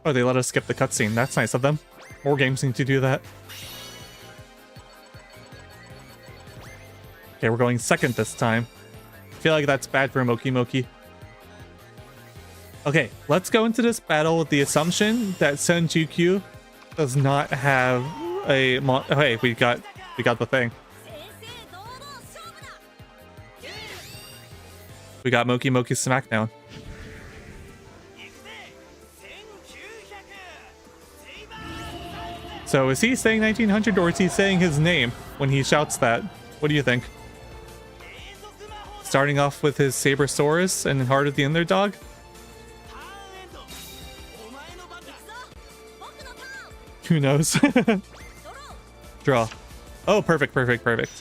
Oh, they let us skip the cutscene. That's nice of them. More games need to do that. Okay, we're going second this time. I feel like that's bad for Moki Moki. Okay, let's go into this battle with the assumption that Senjukyu does not have a oh, hey, we got the thing. We got Moki Moki Smackdown. So is he saying 1900 or is he saying his name when he shouts that? What do you think? Starting off with his Sabersaurus and Heart of the Underdog? Who knows? Draw. Oh, perfect, perfect, perfect.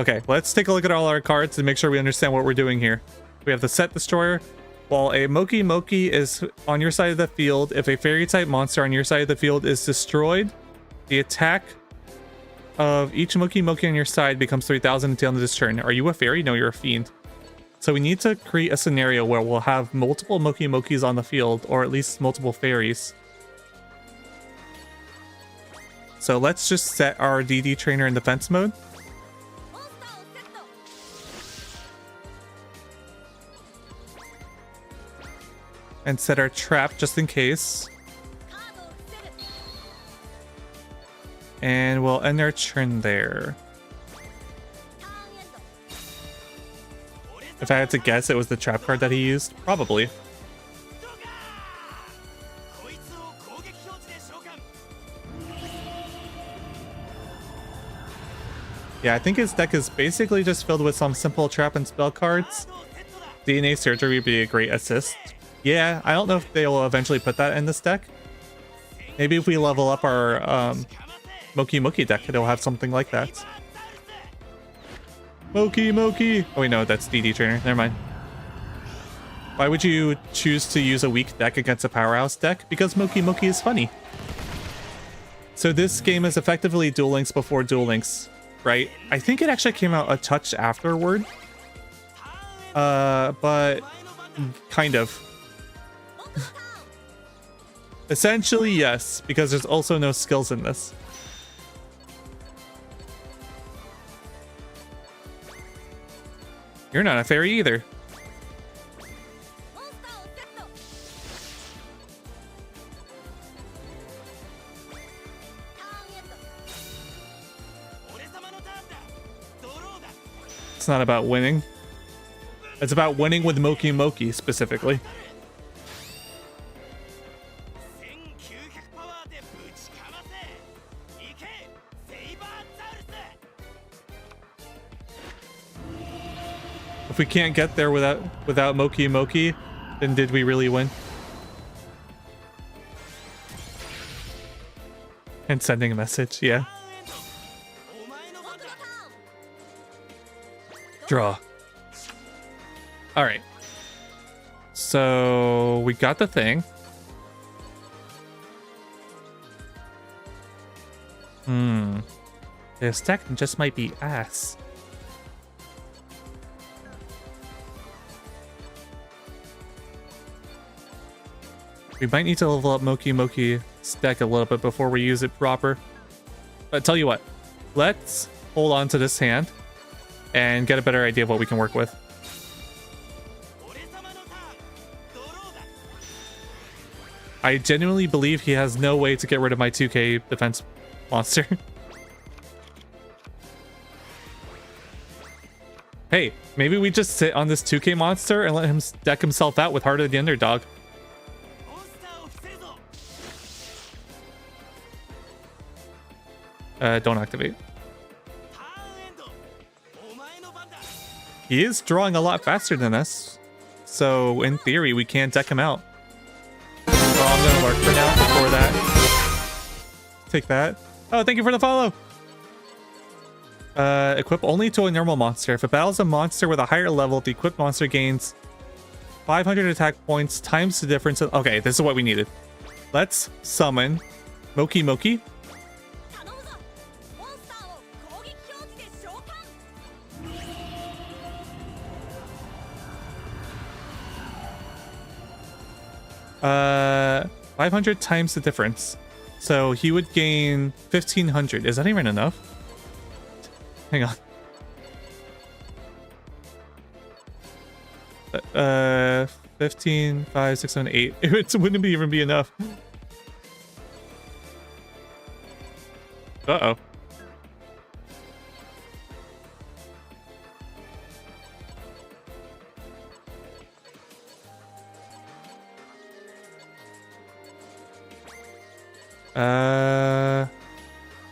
Okay, let's take a look at all our cards and make sure we understand what we're doing here. We have the Set Destroyer. While a Moki Moki is on your side of the field, if a fairy-type monster on your side of the field is destroyed, the attack of each Moki Moki on your side becomes 3,000 until the end of this turn. Are you a fairy? No, you're a fiend. So we need to create a scenario where we'll have multiple Moki Mokis on the field, or at least multiple fairies. So let's just set our DD trainer in defense mode. And set our trap just in case. And we'll end our turn there. If I had to guess, it was the trap card that he used. Probably. Yeah, I think his deck is basically just filled with some simple trap and spell cards. DNA Surgery would be a great assist. Yeah, I don't know if they will eventually put that in this deck. Maybe if we level up our Moki Moki deck, it'll have something like that. Moki Moki! Oh wait, no, that's DD Trainer. Never mind. Why would you choose to use a weak deck against a powerhouse deck? Because Moki Moki is funny. So this game is effectively Duel Links before Duel Links, right? I think it actually came out a touch afterward. But kind of. Essentially, yes, because there's also no skills in this. You're not a fairy either. It's not about winning. It's about winning with Moki Moki specifically. If we can't get there without Moki Moki, then did we really win? And sending a message, yeah. Draw. All right. So we got the thing. This deck just might be ass. We might need to level up Moki Moki's deck a little bit before we use it proper. But tell you what, let's hold on to this hand and get a better idea of what we can work with. I genuinely believe he has no way to get rid of my 2k defense monster. Hey, maybe we just sit on this 2k monster and let him deck himself out with Heart of the Underdog. Don't activate. He is drawing a lot faster than us, so in theory we can deck him out. Well, I'm gonna lurk for now before that. Take that. Oh, thank you for the follow! Equip only to a normal monster. If it battles a monster with a higher level, the equipped monster gains 500 attack points times the difference of... Okay, this is what we needed. Let's summon Moki Moki. Uh, 500 times the difference. So he would gain 1500. Is that even enough? Hang on. 15, 5, 6, 7, 8. It wouldn't even be enough. Uh-oh.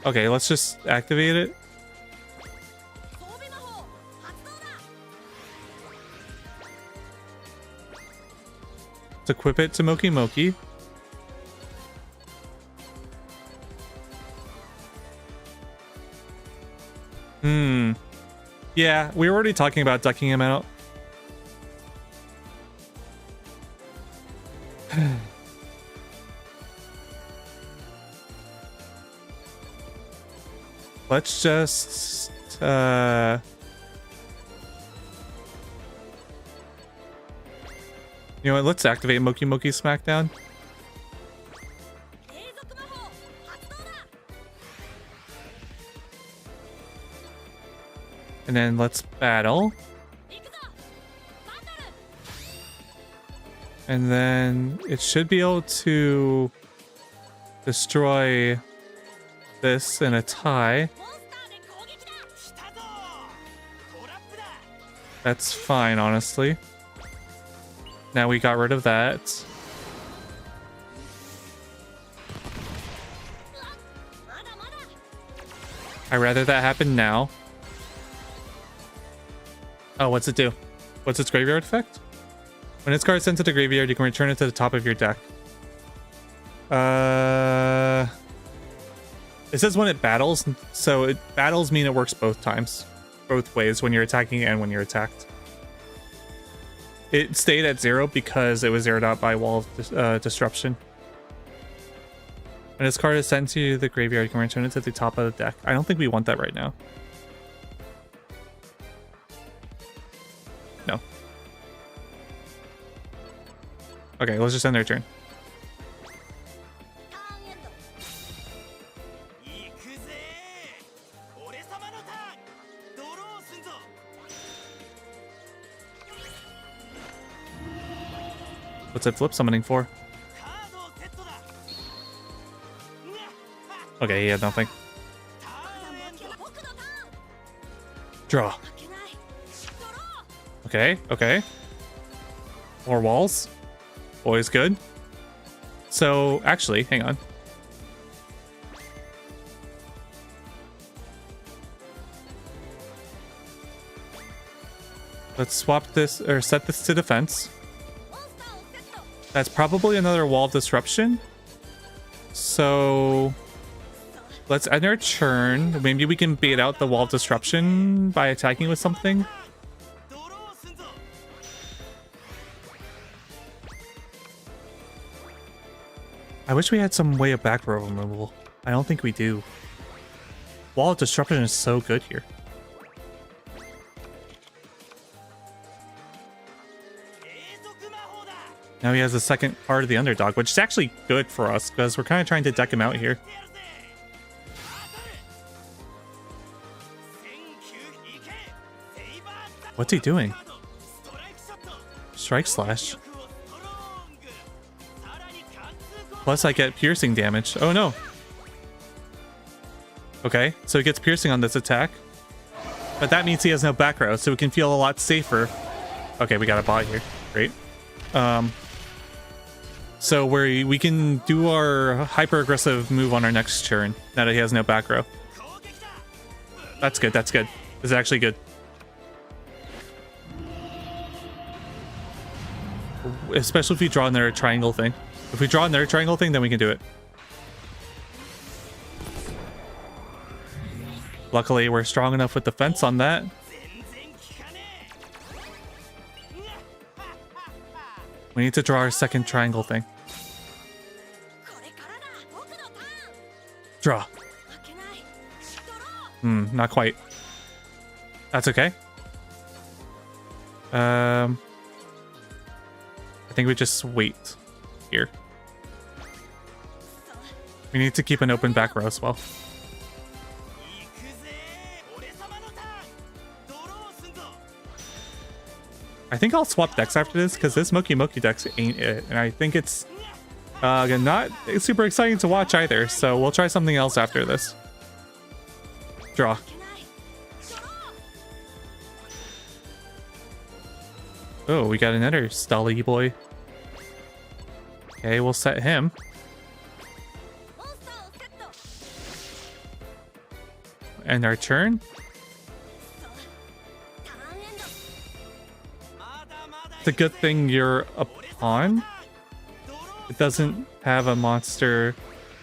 Okay, let's just activate it. Let's equip it to Moki Moki. Yeah, we were already talking about ducking him out. Let's just You know what? Let's activate Moki Moki Smackdown. And then let's battle. And then it should be able to destroy this in a tie. That's fine, honestly. Now we got rid of that. I'd rather that happen now. Oh, what's it do? What's its graveyard effect? When its card is sent to the graveyard, you can return it to the top of your deck. It says when it battles, so it battles mean it works both times. Both ways, when you're attacking and when you're attacked. It stayed at 0 because it was zeroed out by Wall of Disruption. When this card is sent to the graveyard, you can return it to the top of the deck. I don't think we want that right now. No. Okay, let's just end their turn. What's it flip summoning for? Okay, he had nothing. Draw. Okay, okay. More walls. Always good. So, actually, hang on. Let's swap this, or set this to defense. That's probably another Wall of Disruption. So let's end our turn. Maybe we can bait out the Wall of Disruption by attacking with something. I wish we had some way of back row removal. I don't think we do. Wall of Disruption is so good here. Now he has the second part of the underdog, which is actually good for us because we're kind of trying to deck him out here. What's he doing? Strike Slash. Plus I get piercing damage. Oh no. Okay, so he gets piercing on this attack. But that means he has no back row, so we can feel a lot safer. Okay, we got a bot here. Great. So we can do our hyper aggressive move on our next turn now that he has no back row. That's good. That's good. This is actually good. Especially if we draw another triangle thing. If we draw another triangle thing, then we can do it. Luckily, we're strong enough with defense on that. We need to draw our second triangle thing. Draw. Not quite. That's okay. I think we just wait here. We need to keep an open back row as well. I think I'll swap decks after this because this Moki Moki deck ain't it. And I think it's not super exciting to watch either. So we'll try something else after this. Draw. Oh, we got another Stolly boy. Okay, we'll set him. End our turn. It's a good thing you're a pawn. It doesn't have a monster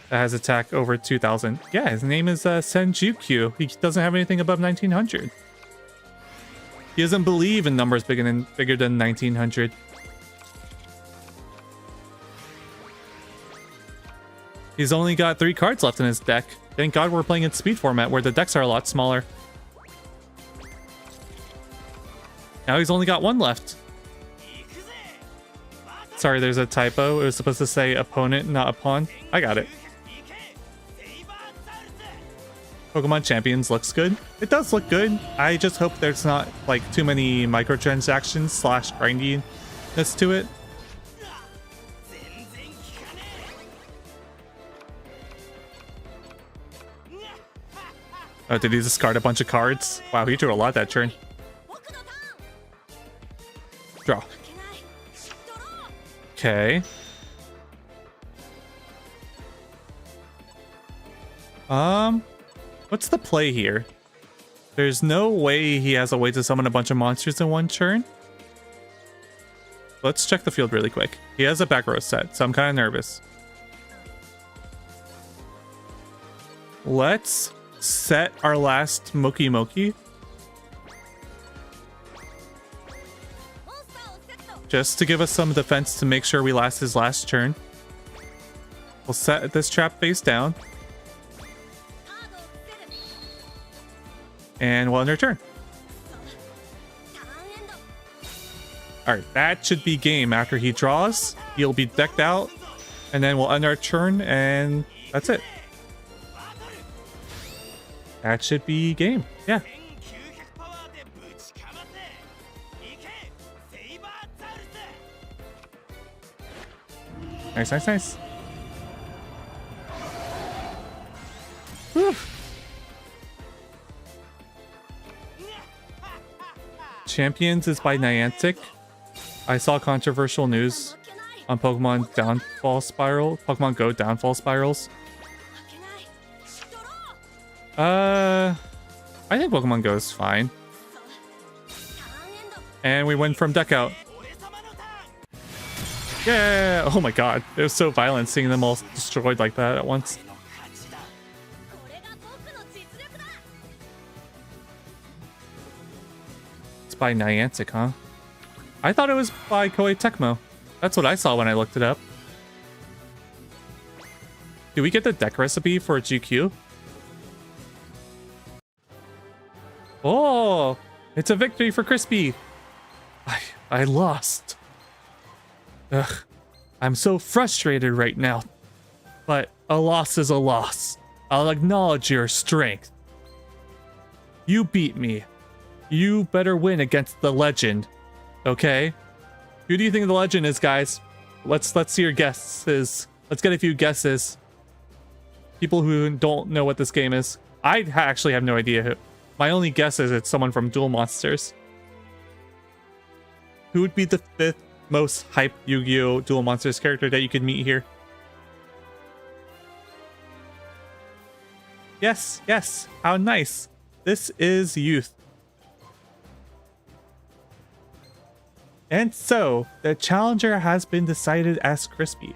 that has attack over 2000. Yeah, his name is Senjukyu. He doesn't have anything above 1900. He doesn't believe in numbers bigger than 1900. He's only got 3 cards left in his deck. Thank God we're playing in speed format where the decks are a lot smaller. Now he's only got 1 left. Sorry, there's a typo. It was supposed to say opponent, not upon. I got it. Pokemon Champions looks good. It does look good. I just hope there's not like too many microtransactions slash grindiness to it. Oh, did he discard a bunch of cards? Wow, he drew a lot that turn. Draw. Okay. What's the play here? There's no way he has a way to summon a bunch of monsters in one turn. Let's check the field really quick. He has a back row set, so I'm kind of nervous. Let's set our last Moki Moki. Just to give us some defense to make sure we last his last turn. We'll set this trap face down. And we'll end our turn. Alright, that should be game. After he draws, he'll be decked out. And then we'll end our turn, and that's it. That should be game. Yeah. Nice, nice, nice. Whew. Champions is by Niantic. I saw controversial news on Pokemon Downfall Spiral. Pokemon Go Downfall Spirals. I think Pokemon Go is fine. And we win from deck out. Yeah! Oh my god. It was so violent seeing them all destroyed like that at once. It's by Niantic, huh? I thought it was by Koei Tecmo. That's what I saw when I looked it up. Do we get the deck recipe for GQ? Oh! It's a victory for Crispy! I lost. Ugh. I'm so frustrated right now. But a loss is a loss. I'll acknowledge your strength. You beat me. You better win against the legend. Okay? Who do you think the legend is, guys? Let's see your guesses. Let's get a few guesses. People who don't know what this game is. I actually have no idea who. My only guess is it's someone from Duel Monsters. Who would be the 5th most hype Yu-Gi-Oh! Duel Monsters character that you could meet here? Yes, yes. How nice. This is Youth. And so, the challenger has been decided as Crispy.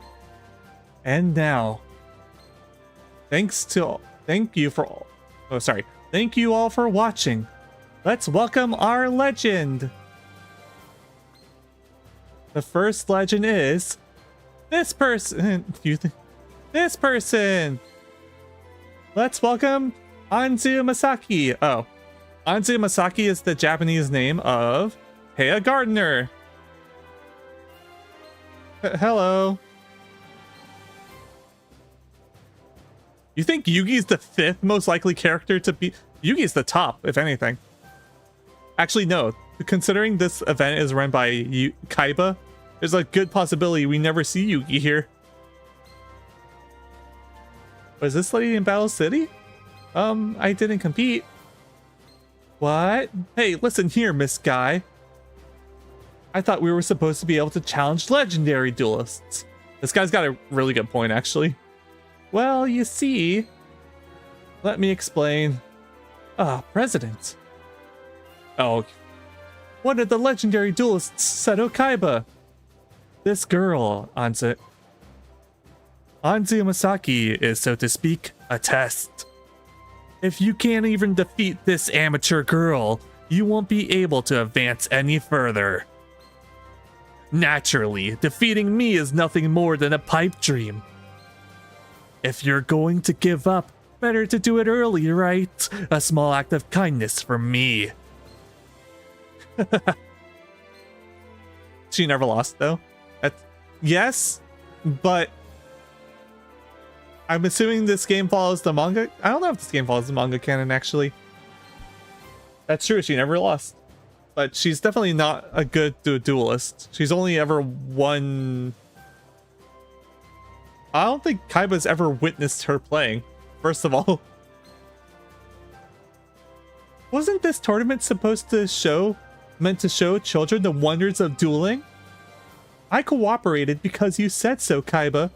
And now, thank you all for watching. Let's welcome our legend. The first legend is this person. This person. Let's welcome Anzu Masaki. Oh, Anzu Masaki is the Japanese name of Heya Gardener. Hello. You think Yugi's the 5th most likely character to be? Yugi's the top, if anything. Actually, no. Considering this event is run by Kaiba, there's a good possibility we never see Yugi here. Was this lady in Battle City? I didn't compete. What? Hey, listen here, Miss Guy. I thought we were supposed to be able to challenge legendary duelists. This guy's got a really good point, actually. Well, you see... Let me explain. President. Oh. One of the legendary duelists, Seto Kaiba. This girl, Anzu Masaki, is, so to speak, a test. If you can't even defeat this amateur girl, you won't be able to advance any further. Naturally, defeating me is nothing more than a pipe dream. If you're going to give up, better to do it early, right? A small act of kindness from me. She never lost, though. Yes, but I'm assuming this game follows the manga. I don't know if this game follows the manga canon, actually. That's true, she never lost. But she's definitely not a good duelist. She's only ever won... I don't think Kaiba's ever witnessed her playing, first of all. Wasn't this tournament supposed to meant to show children the wonders of dueling? I cooperated because you said so, Kaiba.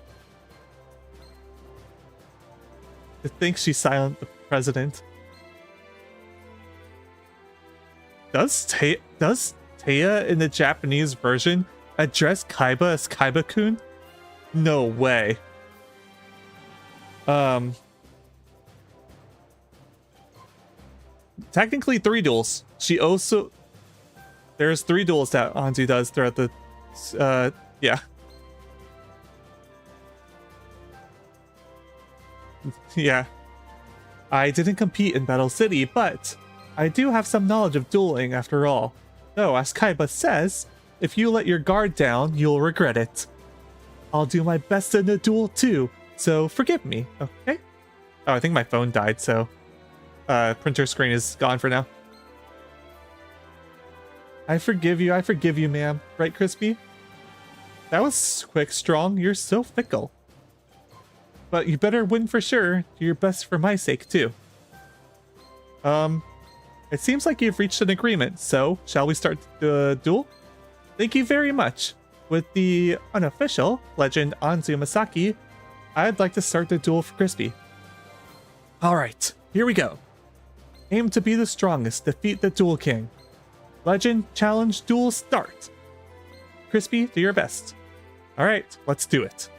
To think she's silent, the president. Does Taya in the Japanese version address Kaiba as Kaiba-kun? No way. Technically 3 duels. She also... There's 3 duels that Anzu does throughout the... yeah. Yeah. I didn't compete in Battle City, but I do have some knowledge of dueling after all. Though, as Kaiba says, if you let your guard down, you'll regret it. I'll do my best in the duel too, so forgive me, okay? Oh, I think my phone died, so... printer screen is gone for now. I forgive you, ma'am. Right, Crispy? That was quick, Strong. You're so fickle. But you better win for sure. Do your best for my sake, too. It seems like you've reached an agreement, so shall we start the duel? Thank you very much. With the unofficial legend Anzu Masaki, I'd like to start the duel for Crispy. Alright, here we go. Aim to be the strongest, defeat the Duel King. Legend, challenge, duel, start. Crispy, do your best. Alright, let's do it.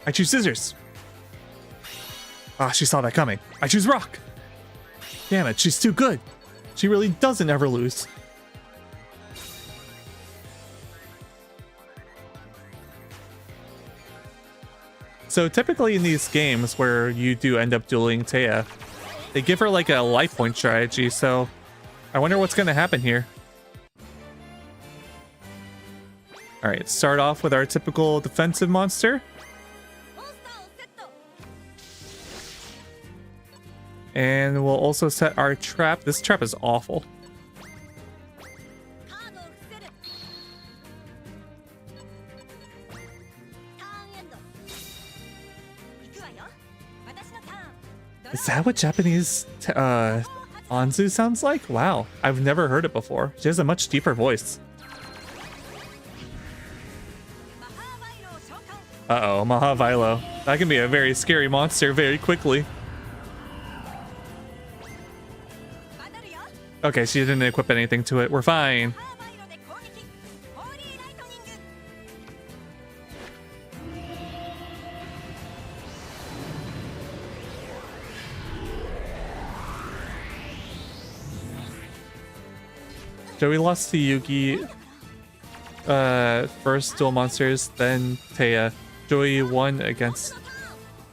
I choose scissors. Ah, she saw that coming. I choose rock. Damn it, she's too good. She really doesn't ever lose. So typically in these games where you do end up dueling Taya, they give her like a life point strategy, so I wonder what's going to happen here. Alright, start off with our typical defensive monster. And we'll also set our trap. This trap is awful. Is that what Japanese Anzu sounds like? Wow, I've never heard it before. She has a much deeper voice. Uh-oh, Mahavilo. That can be a very scary monster very quickly. Okay, she didn't equip anything to it. We're fine. Joey lost to Yugi first duel monsters, then Taya. Joey won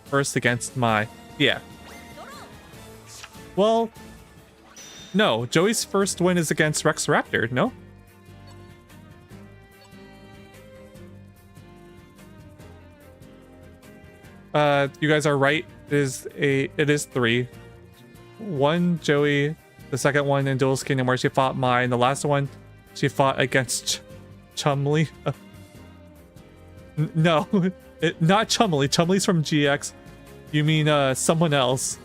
first against Mai. Yeah. Well, no, Joey's first win is against Rex Raptor, no? You guys are right. It is 3. One Joey, the second one in Duelist Kingdom where she fought Mai, and the last one she fought against Chumley. No, not Chumley. Chumley's from GX. You mean someone else.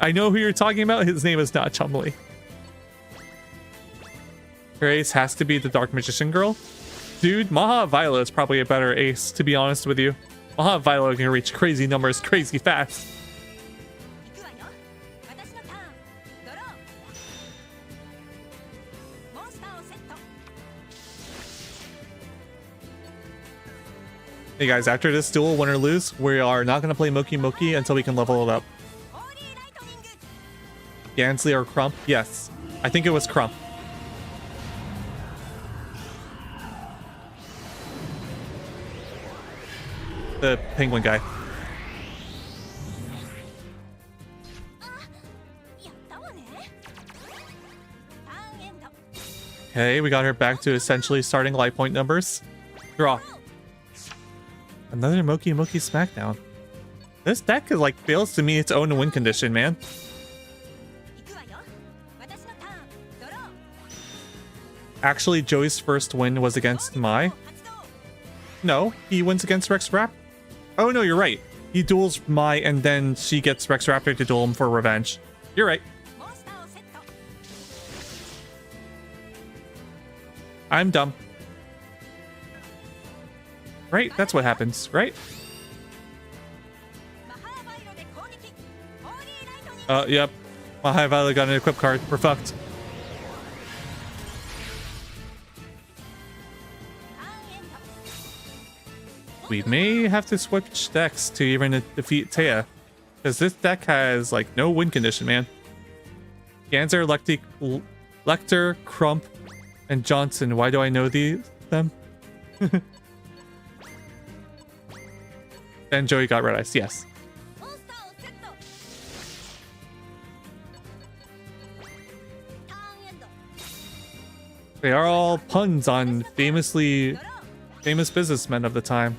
I know who you're talking about. His name is not Chumley. Her ace has to be the Dark Magician girl. Dude, Mahavilo is probably a better ace, to be honest with you. Mahavilo can reach crazy numbers crazy fast. Hey guys, after this duel, win or lose, we are not going to play Moki Moki until we can level it up. Gansley or Crump? Yes. I think it was Crump. The penguin guy. Okay, we got her back to essentially starting life point numbers. Draw. Another Moki Moki Smackdown. This deck is like fails to meet its own win condition, man. Actually, Joey's first win was against Mai. No, he wins against Rex Rap. Oh no, you're right. He duels Mai and then she gets Rex Raptor to duel him for revenge. You're right. I'm dumb. Right? That's what happens, right? Yep. Mahai got an equip card. We're fucked. We may have to switch decks to even defeat Taya. Because this deck has, like, no win condition, man. Ganzer, Lecter, Crump, and Johnson. Why do I know them? And Joey got Red Ice, yes. They are all puns on famous businessmen of the time.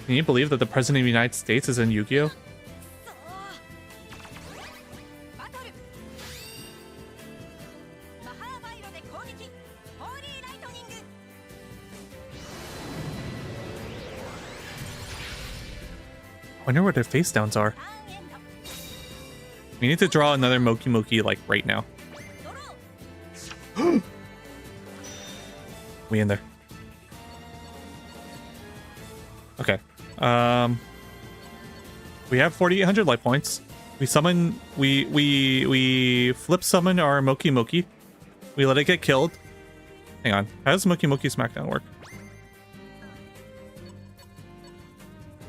Can you believe that the President of the United States is in Yu-Gi-Oh? I wonder what their face downs are. We need to draw another Moki Moki, like, right now. We in there. Okay. We have 4,800 life points. We summon... We flip summon our Moki Moki. We let it get killed. Hang on. How does Moki Moki Smackdown work?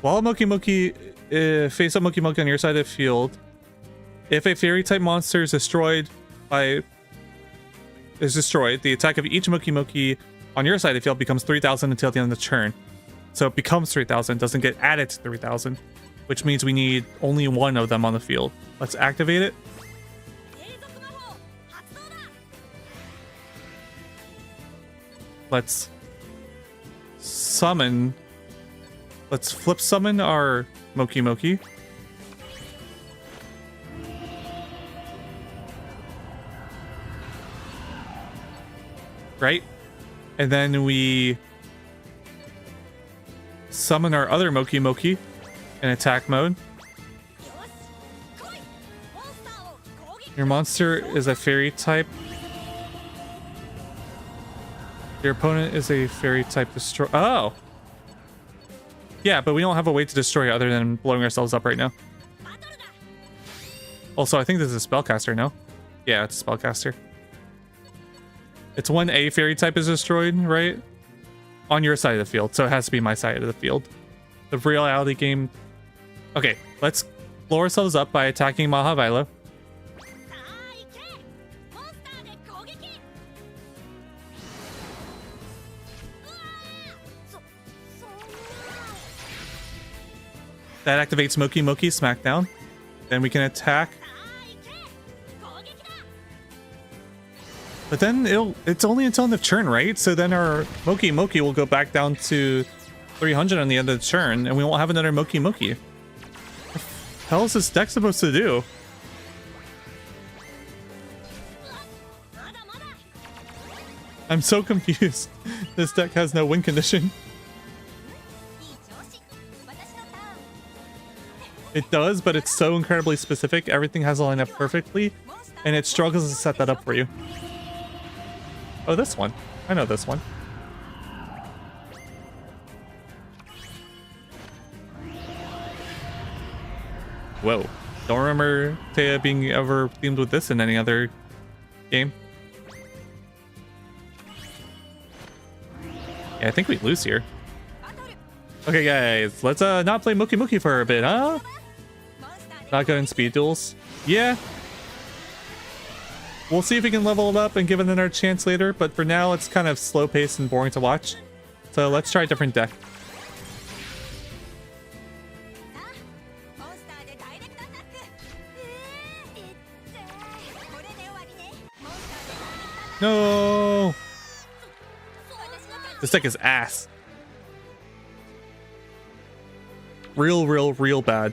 While Moki Moki face up Moki Moki on your side of the field, if a fairy type monster is destroyed, the attack of each Moki Moki on your side of the field becomes 3,000 until the end of the turn. So it becomes 3,000, doesn't get added to 3,000, which means we need only one of them on the field. Let's activate it. Let's summon. Let's flip summon our Moki Moki. Right? And then we summon our other Moki Moki in attack mode. Your monster is a fairy type. Your opponent is a fairy type destroy. Oh! Yeah, but we don't have a way to destroy it other than blowing ourselves up right now. Also, I think this is a spellcaster, no? Yeah, it's a spellcaster. It's when a fairy type is destroyed, right? On your side of the field, so it has to be my side of the field. The reality game... Okay, let's blow ourselves up by attacking Mahavilo. That activates Moki Moki Smackdown. Then we can attack. But then it's only until end of turn, right? So then our Moki Moki will go back down to 300 on the end of the turn, and we won't have another Moki Moki. What the hell is this deck supposed to do? I'm so confused. This deck has no win condition. It does, but it's so incredibly specific. Everything has to line up perfectly, and it struggles to set that up for you. Oh, this one. I know this one. Whoa. Don't remember Taya being ever themed with this in any other game. Yeah, I think we lose here. Okay, guys. Let's not play Moki Moki for a bit, huh? Not good in speed duels. Yeah. We'll see if we can level it up and give it another chance later, but for now it's kind of slow paced and boring to watch. So let's try a different deck. No! This deck is ass. Real bad.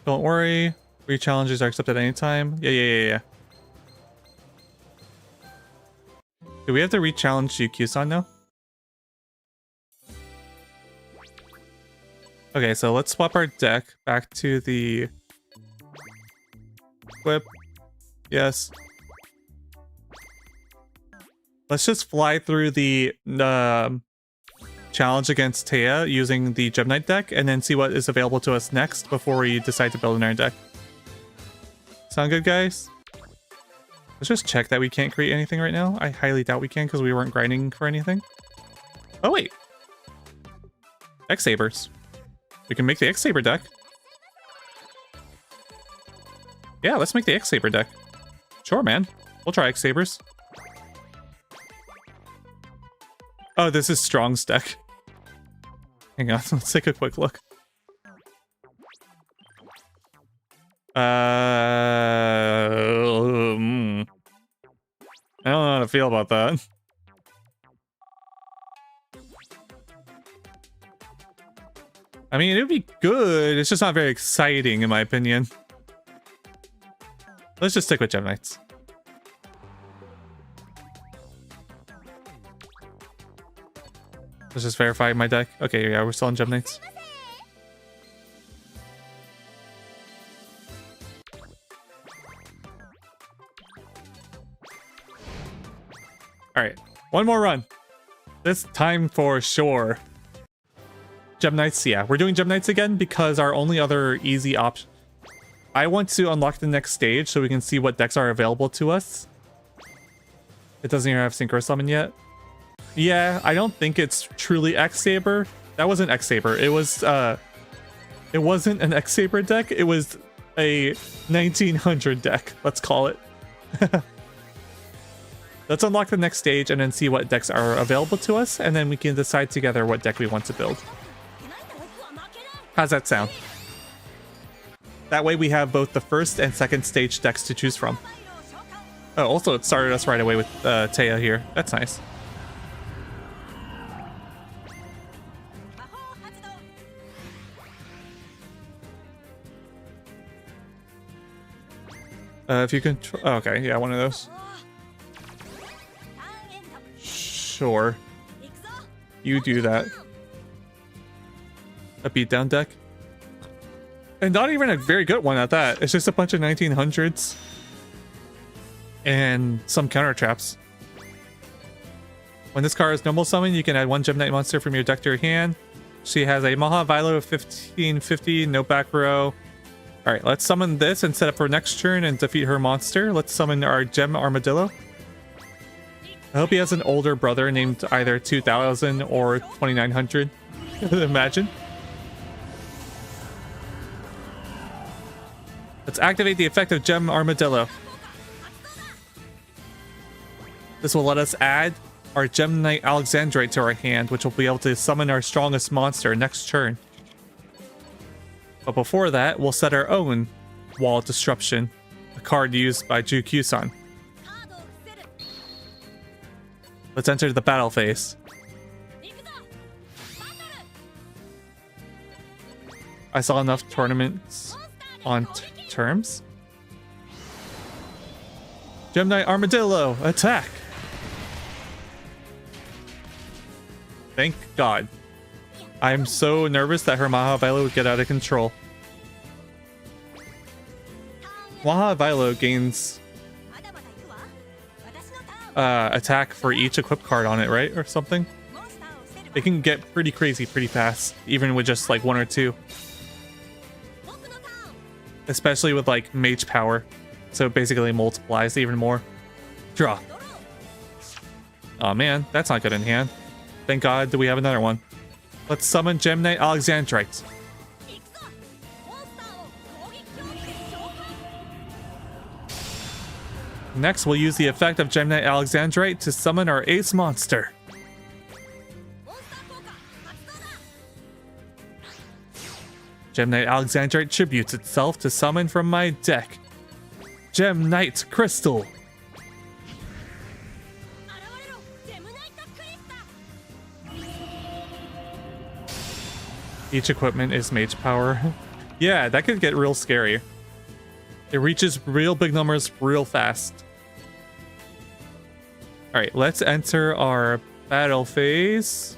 Don't worry. Re-challenges are accepted anytime. Yeah. Do we have to re-challenge Yuki-san now? Okay, so let's swap our deck back to the whip. Yes. Let's just fly through the challenge against Taya using the Gem Knight deck and then see what is available to us next before we decide to build in our deck. Sound good, guys? Let's just check that we can't create anything right now. I highly doubt we can because we weren't grinding for anything. Oh, wait. X-Sabers. We can make the X-Saber deck. Yeah, let's make the X-Saber deck. Sure, man. We'll try X-Sabers. Oh, this is Strong's deck. Hang on, let's take a quick look. I don't know how to feel about that. I mean, it would be good. It's just not very exciting, in my opinion. Let's just stick with Gem Knights. Let's just verify my deck. Okay, yeah, we're still on Gem Knights. Alright, one more run. This time for sure. Gem Knights, yeah. We're doing Gem Knights again because our only other easy option... I want to unlock the next stage so we can see what decks are available to us. It doesn't even have Synchro Summon yet. Yeah, I don't think it's truly X-Saber. That wasn't X-Saber. It was, it wasn't an X-Saber deck. It was a 1900 deck, let's call it. Let's unlock the next stage and then see what decks are available to us, and then we can decide together what deck we want to build. How's that sound? That way we have both the first and second stage decks to choose from. Oh, also it started us right away with Taya here. That's nice. If you can... Oh, okay, yeah, one of those. Sure. You do that. A beatdown deck. And not even a very good one at that. It's just a bunch of 1900s. And some counter traps. When this card is normal summon, you can add one Gem Knight monster from your deck to your hand. She has a Maha Vilo of 1550, no back row. Alright, let's summon this and set up for next turn and defeat her monster. Let's summon our Gem Armadillo. I hope he has an older brother named either 2000 or 2900. Imagine. Let's activate the effect of Gem Armadillo. This will let us add our Gem Knight Alexandrite to our hand, which will be able to summon our strongest monster next turn. But before that, we'll set our own Wall Disruption, a card used by Jukyu-san. Let's enter the battle phase. I saw enough tournaments on terms. Gem Knight Armadillo, attack! Thank God. I'm so nervous that her Maha Vilo would get out of control. Maha Vilo gains attack for each equipped card on it, right? Or something? It can get pretty crazy pretty fast, even with just like one or two. Especially with like mage power. So it basically multiplies even more. Draw. Oh man, that's not good in hand. Thank God that we have another one. Let's summon Gem Knight Alexandrite. Next, we'll use the effect of Gem Knight Alexandrite to summon our ace monster. Gem Knight Alexandrite tributes itself to summon from my deck. Gem Knight Crystal. Each equipment is mage power. Yeah, that could get real scary. It reaches real big numbers real fast. Alright, let's enter our battle phase.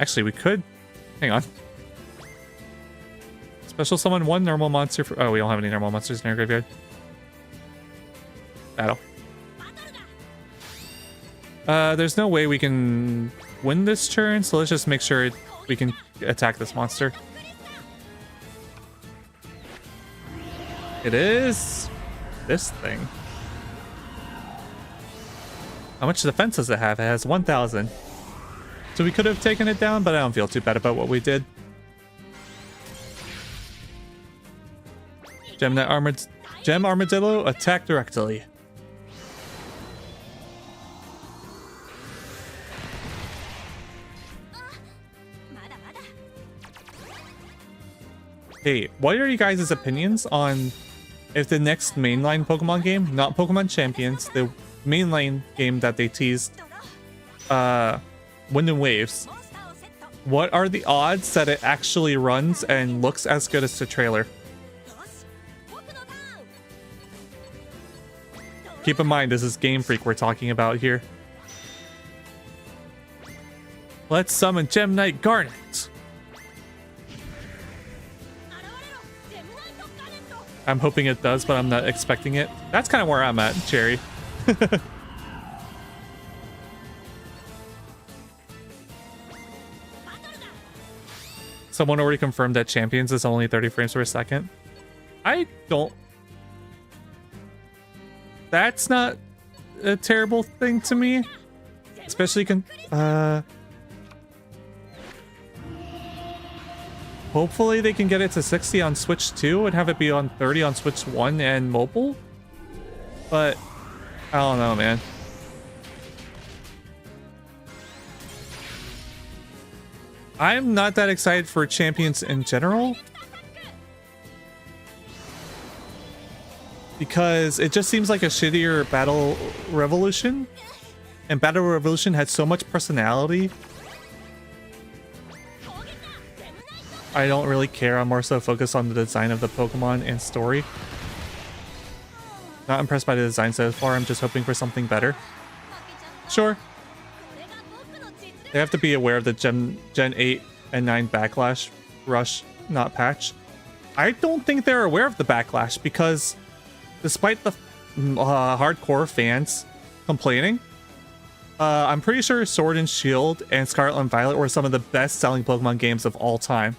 Actually, we could... Hang on. Special summon one normal monster for... Oh, we don't have any normal monsters in our graveyard. Battle. There's no way we can win this turn, so let's just make sure we can attack this monster. It is this thing. How much defense does it have? It has 1,000. So we could have taken it down, but I don't feel too bad about what we did. Gem Armadillo, attack directly. Hey, what are you guys' opinions on if the next mainline Pokemon game, not Pokemon Champions, the mainline game that they teased, Wind and Waves, what are the odds that it actually runs and looks as good as the trailer? Keep in mind, this is Game Freak we're talking about here. Let's summon Gem Knight Garnet. I'm hoping it does, but I'm not expecting it. That's kind of where I'm at, Cherry. Someone already confirmed that Champions is only 30 frames per second. I don't... That's not a terrible thing to me. Especially hopefully they can get it to 60 on Switch 2 and have it be on 30 on Switch 1 and mobile. But I don't know, man. I'm not that excited for Champions in general. Because it just seems like a shittier Battle Revolution. And Battle Revolution had so much personality. I don't really care. I'm more so focused on the design of the Pokemon and story. Not impressed by the design so far. I'm just hoping for something better. Sure. They have to be aware of the Gen 8 and 9 backlash rush, not patch. I don't think they're aware of the backlash because despite the hardcore fans complaining, I'm pretty sure Sword and Shield and Scarlet and Violet were some of the best selling Pokemon games of all time,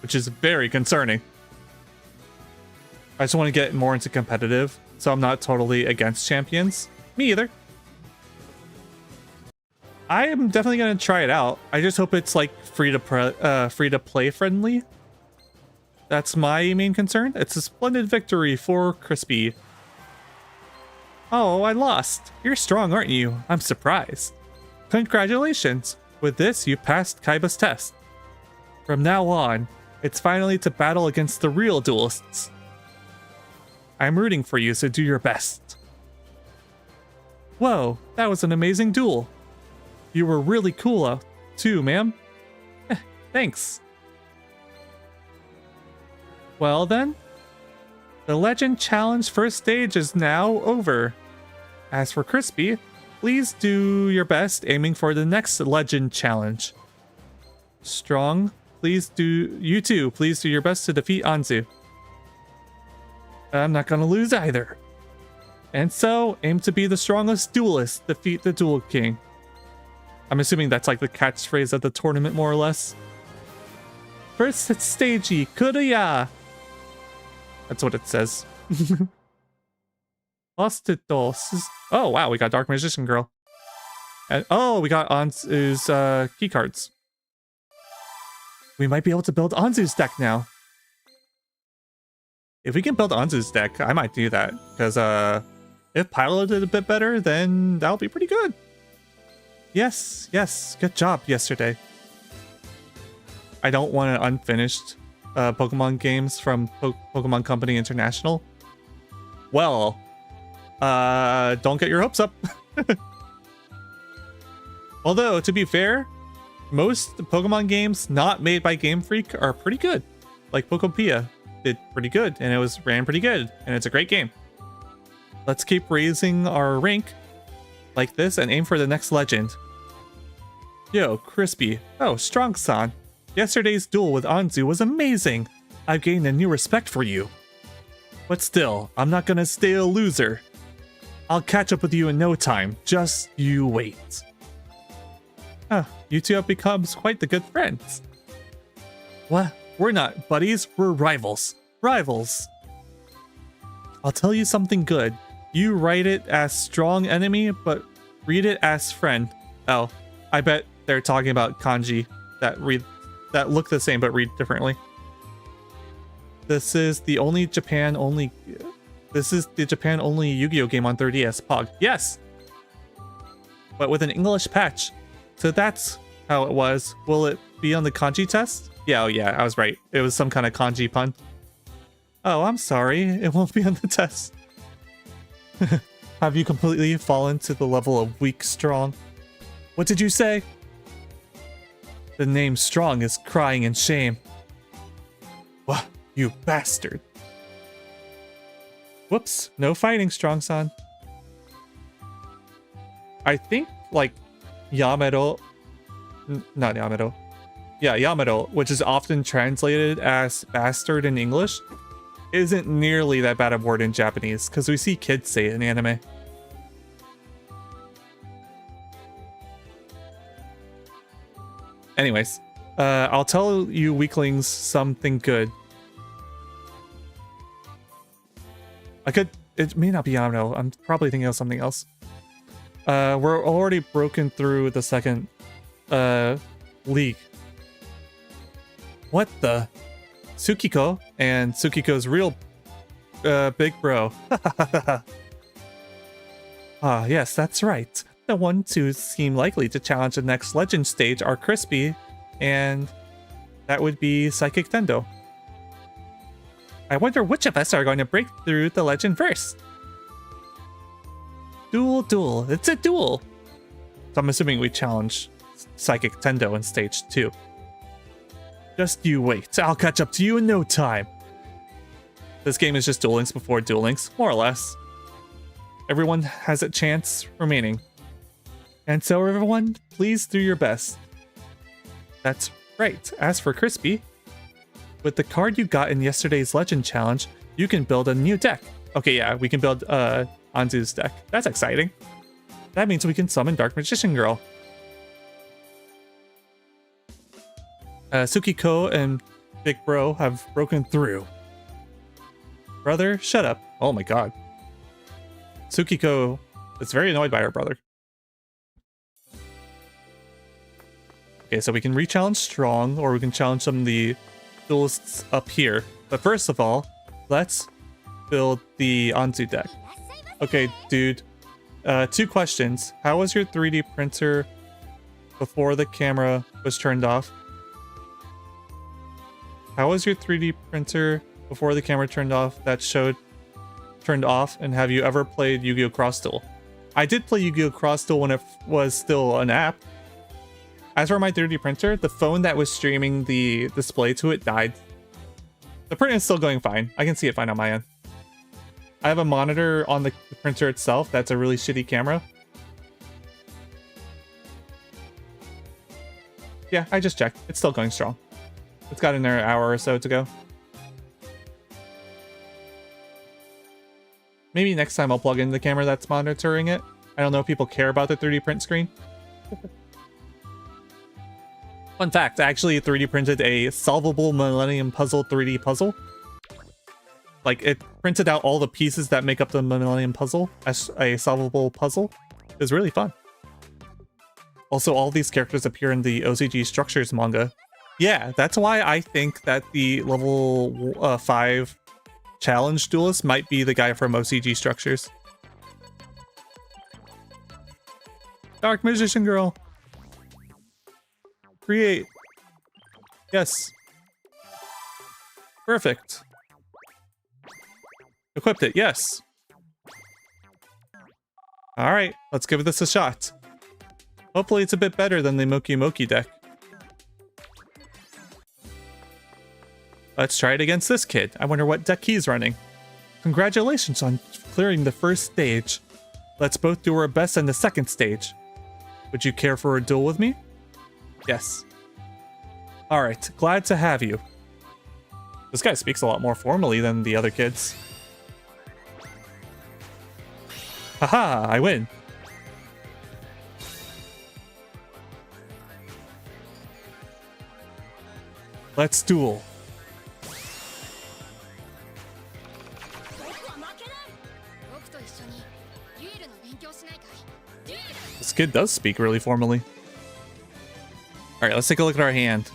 which is very concerning. I just want to get more into competitive, so I'm not totally against Champions. Me either. I am definitely going to try it out. I just hope it's like free to play friendly. That's my main concern. It's a splendid victory for Crispy. Oh, I lost. You're strong, aren't you? I'm surprised. Congratulations. With this, you passed Kaiba's test. From now on, it's finally to battle against the real duelists. I'm rooting for you, so do your best. Whoa, that was an amazing duel. You were really cool, too, ma'am. Thanks. Well then, the Legend Challenge first stage is now over. As for Crispy, please do your best aiming for the next Legend Challenge. Strong, please do your best to defeat Anzu. I'm not gonna lose either. And so, aim to be the strongest duelist, defeat the Duel King. I'm assuming that's like the catchphrase at the tournament, more or less. First stagey, Kuruya! That's what it says. Lost it though. Oh wow, we got Dark Magician Girl. And oh, we got Anzu's key cards. We might be able to build Anzu's deck now. If we can build Anzu's deck, I might do that. Because if Pylo did a bit better, then that'll be pretty good. Yes, good job yesterday. I don't want an unfinished Pokemon games from Pokemon Company International. Well, don't get your hopes up. Although, to be fair, most Pokemon games not made by Game Freak are pretty good. Like Pokopia did pretty good, and it ran pretty good, and it's a great game. Let's keep raising our rank like this and aim for the next legend. Yo, Crispy. Oh, Strong-san. Yesterday's duel with Anzu was amazing. I've gained a new respect for you. But still, I'm not gonna stay a loser. I'll catch up with you in no time. Just you wait. Huh, you two have become quite the good friends. What? We're not buddies, we're rivals. Rivals. I'll tell you something good. You write it as strong enemy, but read it as friend. Oh, I bet they're talking about kanji that look the same but read differently. This is the Japan only Yu-Gi-Oh game on 3DS. Pog. Yes. But with an English patch. So that's how it was. Will it be on the kanji test? Yeah, oh yeah, I was right. It was some kind of kanji pun. Oh, I'm sorry. It won't be on the test. Have you completely fallen to the level of weak strong? What did you say? The name Strong is crying in shame. What, you bastard. Whoops, no fighting, Strong-san. I think, like, Yamato... Not Yamato. Yeah, Yamato, which is often translated as bastard in English, isn't nearly that bad a word in Japanese, because we see kids say it in anime. Anyways, I'll tell you weaklings something good. It may not be Yamato, I'm probably thinking of something else. We're already broken through the second league. What the? Tsukiko and Tsukiko's real big bro. Ah, yes, that's right. The ones who seem likely to challenge the next legend stage are Crispy, and that would be Psychic Tendo. I wonder which of us are going to break through the legend first. Duel. It's a duel. So I'm assuming we challenge Psychic Tendo in stage 2. Just you wait. I'll catch up to you in no time. This game is just Duel Links before Duel Links, more or less. Everyone has a chance remaining. And so everyone, please do your best. That's right. As for Crispy, with the card you got in yesterday's Legend Challenge, you can build a new deck. Okay, yeah, we can build Anzu's deck. That's exciting. That means we can summon Dark Magician Girl. Tsukiko and Big Bro have broken through. Brother, shut up. Oh my god. Tsukiko is very annoyed by her brother. Okay, so we can re-challenge Strong, or we can challenge some of the duelists up here. But first of all, let's build the Anzu deck. Okay, dude. 2 questions. How was your 3D printer before the camera was turned off? How was your 3D printer before the camera turned off that showed turned off? And have you ever played Yu-Gi-Oh! Cross Duel? I did play Yu-Gi-Oh! Cross Duel when it was still an app. As for my 3D printer, the phone that was streaming the display to it died. The print is still going fine. I can see it fine on my end. I have a monitor on the printer itself. That's a really shitty camera. Yeah, I just checked. It's still going strong. It's got another hour or so to go. Maybe next time I'll plug in the camera that's monitoring it. I don't know if people care about the 3D print screen. Fun fact, I actually 3D printed a solvable Millennium Puzzle 3D puzzle. Like, it printed out all the pieces that make up the Millennium Puzzle as a solvable puzzle. It was really fun. Also, all these characters appear in the OCG Structures manga. Yeah, that's why I think that the level 5 challenge duelist might be the guy from OCG Structures. Dark Magician Girl. Create. Yes. Perfect. Equipped it, yes. Alright, let's give this a shot. Hopefully it's a bit better than the Moki Moki deck. Let's try it against this kid. I wonder what deck he's running. Congratulations on clearing the first stage. Let's both do our best in the second stage. Would you care for a duel with me? Yes. Alright, glad to have you. This guy speaks a lot more formally than the other kids. Haha, I win. Let's duel. This kid does speak really formally. Alright, let's take a look at our hand.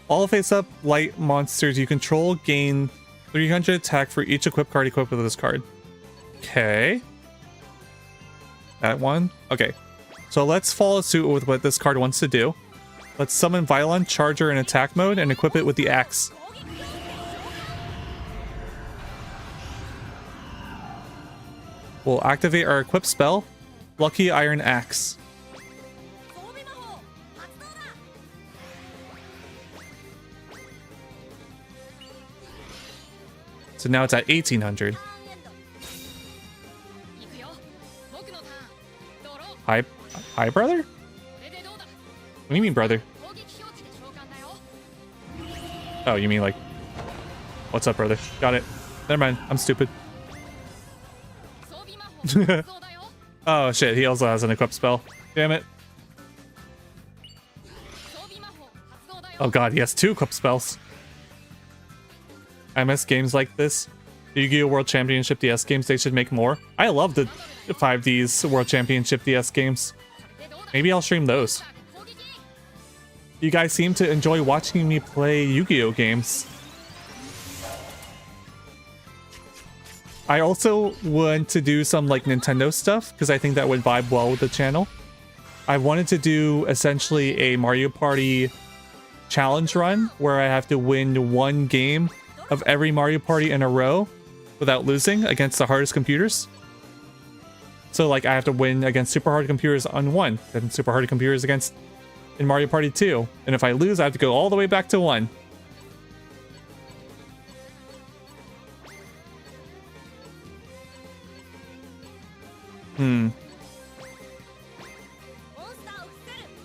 All face-up light monsters you control gain 300 attack for each equipped card equipped with this card. Okay. That one. Okay. So let's follow suit with what this card wants to do. Let's summon Violon Charger in attack mode and equip it with the axe. We'll activate our equip spell, Lucky Iron Axe. So now it's at 1800. Hi, brother? What do you mean, brother? Oh, you mean like... What's up, brother? Got it. Never mind, I'm stupid. Oh, shit, he also has an equip spell. Damn it. Oh god, he has 2 equip spells. I miss games like this. The Yu-Gi-Oh! World Championship DS games, they should make more. I love the 5D's World Championship DS games. Maybe I'll stream those. You guys seem to enjoy watching me play Yu-Gi-Oh! Games. I also want to do some like Nintendo stuff because I think that would vibe well with the channel. I wanted to do essentially a Mario Party challenge run where I have to win 1 game of every Mario Party in a row without losing against the hardest computers. So like I have to win against super hard computers on 1, then super hard computers against in Mario Party 2. And if I lose, I have to go all the way back to 1.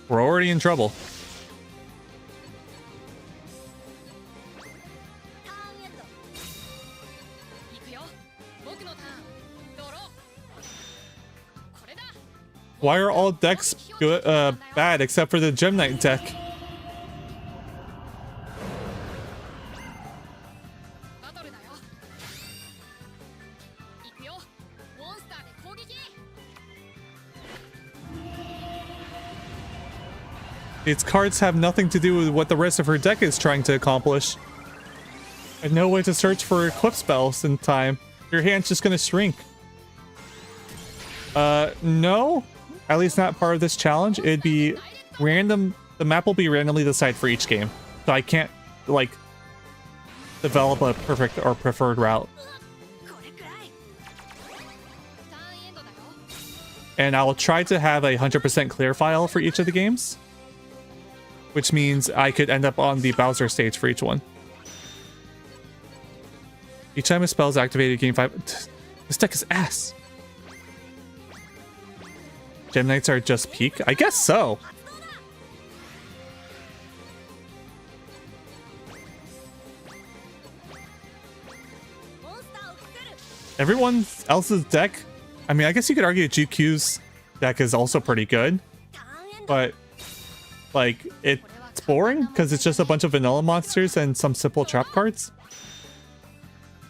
We're already in trouble. Why are all decks good, bad except for the Gem Knight deck? Its cards have nothing to do with what the rest of her deck is trying to accomplish. And no way to search for equip spells in time. Your hand's just gonna shrink. No. At least not part of this challenge. It'd be random. The map will be randomly decided for each game. So I can't, like, develop a perfect or preferred route. And I will try to have a 100% clear file for each of the games. Which means I could end up on the Bowser stage for each one. Each time a spell is activated, game 5... This deck is ass. Gem Knights are just peak? I guess so. Everyone else's deck... I mean, I guess you could argue GQ's deck is also pretty good. But... like, it's boring because it's just a bunch of vanilla monsters and some simple trap cards.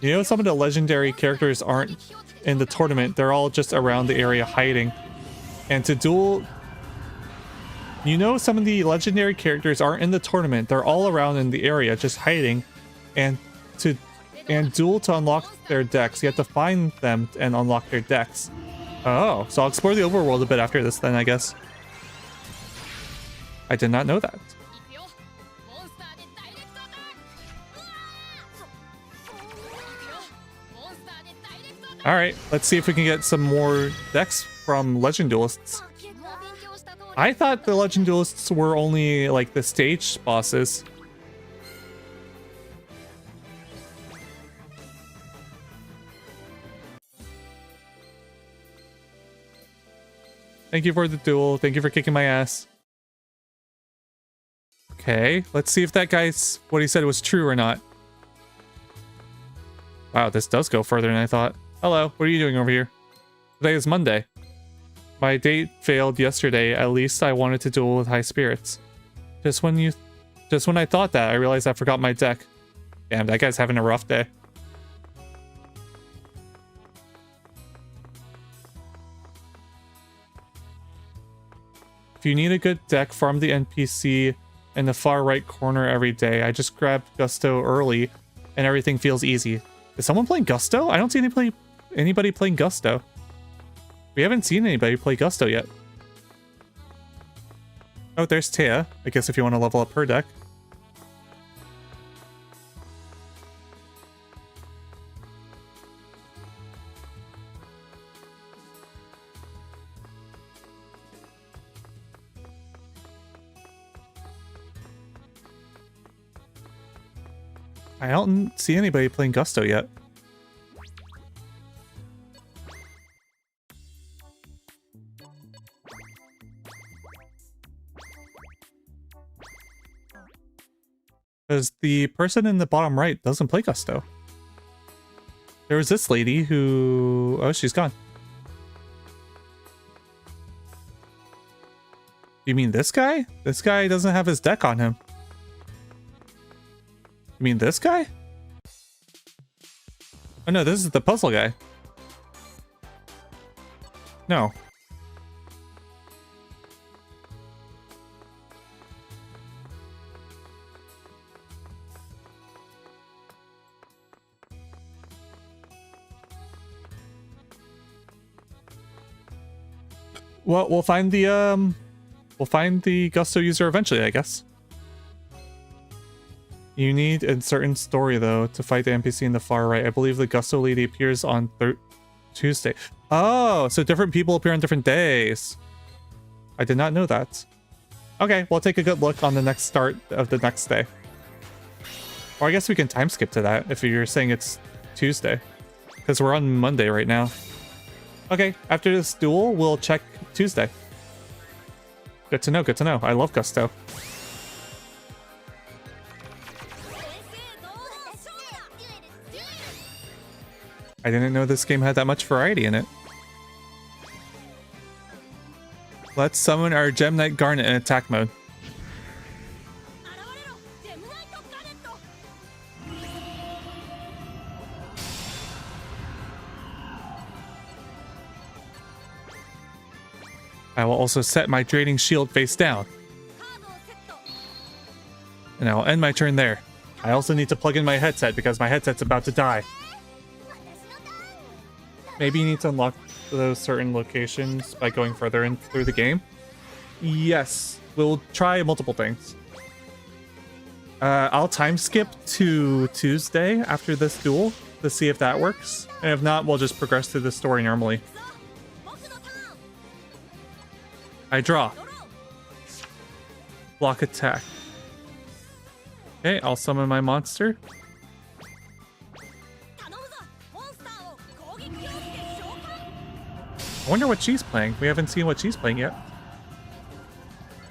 You know, some of the legendary characters aren't in the tournament. They're all just around the area hiding. And to duel... You know, some of the legendary characters aren't in the tournament. They're all around in the area just hiding. And duel to unlock their decks. You have to find them and unlock their decks. Oh, so I'll explore the overworld a bit after this then, I guess. I did not know that. Alright, let's see if we can get some more decks from Legend Duelists. I thought the Legend Duelists were only like the stage bosses. Thank you for the duel. Thank you for kicking my ass. Okay, let's see if that guy's what he said was true or not. Wow, this does go further than I thought. Hello, what are you doing over here? Today is Monday. My date failed yesterday. At least I wanted to duel with high spirits. Just when I thought that, I realized I forgot my deck. Damn, that guy's having a rough day. If you need a good deck, farm the NPC in the far right corner every day. I just grabbed Gusto early and everything feels easy. Is someone playing Gusto? I don't see anybody playing Gusto. We haven't seen anybody play Gusto yet. Oh, there's Taya. I guess if you want to level up her deck. I don't see anybody playing Gusto yet. Because the person in the bottom right doesn't play Gusto. There was this lady who... Oh, she's gone. You mean this guy? This guy doesn't have his deck on him. You mean this guy? Oh no, this is the puzzle guy. No. Well, we'll find the Gusto user eventually, I guess. You need a certain story, though, to fight the NPC in the far right. I believe the Gusto lady appears on Tuesday. Oh, so different people appear on different days. I did not know that. Okay, we'll take a good look on the next start of the next day. Or I guess we can time skip to that if you're saying it's Tuesday. Because we're on Monday right now. Okay, after this duel, we'll check Tuesday. Good to know, good to know. I love Gusto. I didn't know this game had that much variety in it. Let's summon our Gem Knight Garnet in attack mode. I will also set my Draining Shield face down. And I will end my turn there. I also need to plug in my headset because my headset's about to die. Maybe you need to unlock those certain locations by going further in through the game. Yes, we'll try multiple things. I'll time skip to Tuesday after this duel to see if that works. And if not, we'll just progress through the story normally. I draw. Block attack. Okay, I'll summon my monster. I wonder what she's playing. We haven't seen what she's playing yet.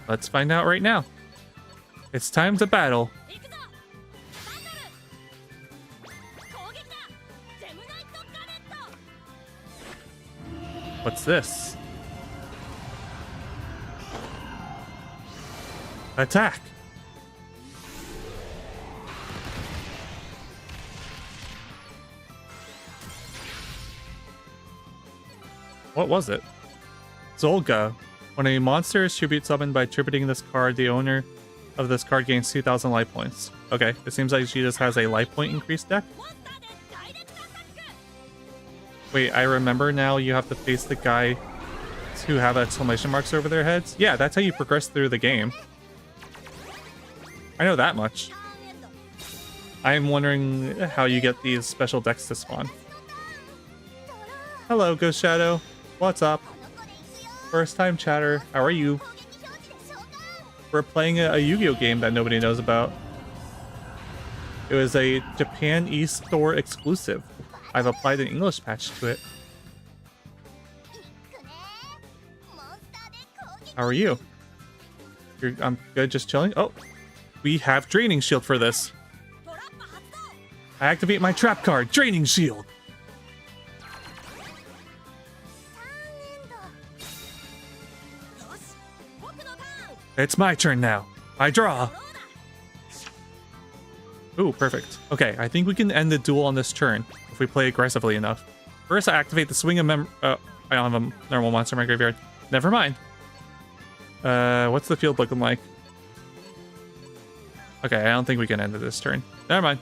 Let's find out right now. It's time to battle. What's this? Attack. What was it? Zolga. When a monster is tribute summoned by tributing this card, the owner of this card gains 2,000 life points. Okay, it seems like she just has a life point increase deck. Wait, I remember now you have to face the guy who have exclamation marks over their heads. Yeah, that's how you progress through the game. I know that much. I'm wondering how you get these special decks to spawn. Hello, Ghost Shadow. What's up? First time chatter. How are you? We're playing a Yu-Gi-Oh game that nobody knows about. It was a Japan East Store exclusive. I've applied an English patch to it. How are you? I'm good, just chilling. Oh, we have Draining Shield for this. I activate my trap card, Draining Shield. It's my turn now. I draw. Ooh, perfect. Okay, I think we can end the duel on this turn if we play aggressively enough. First, I activate the Swing of I don't have a normal monster in my graveyard. Never mind. What's the field looking like? Okay, I don't think we can end it this turn. Never mind.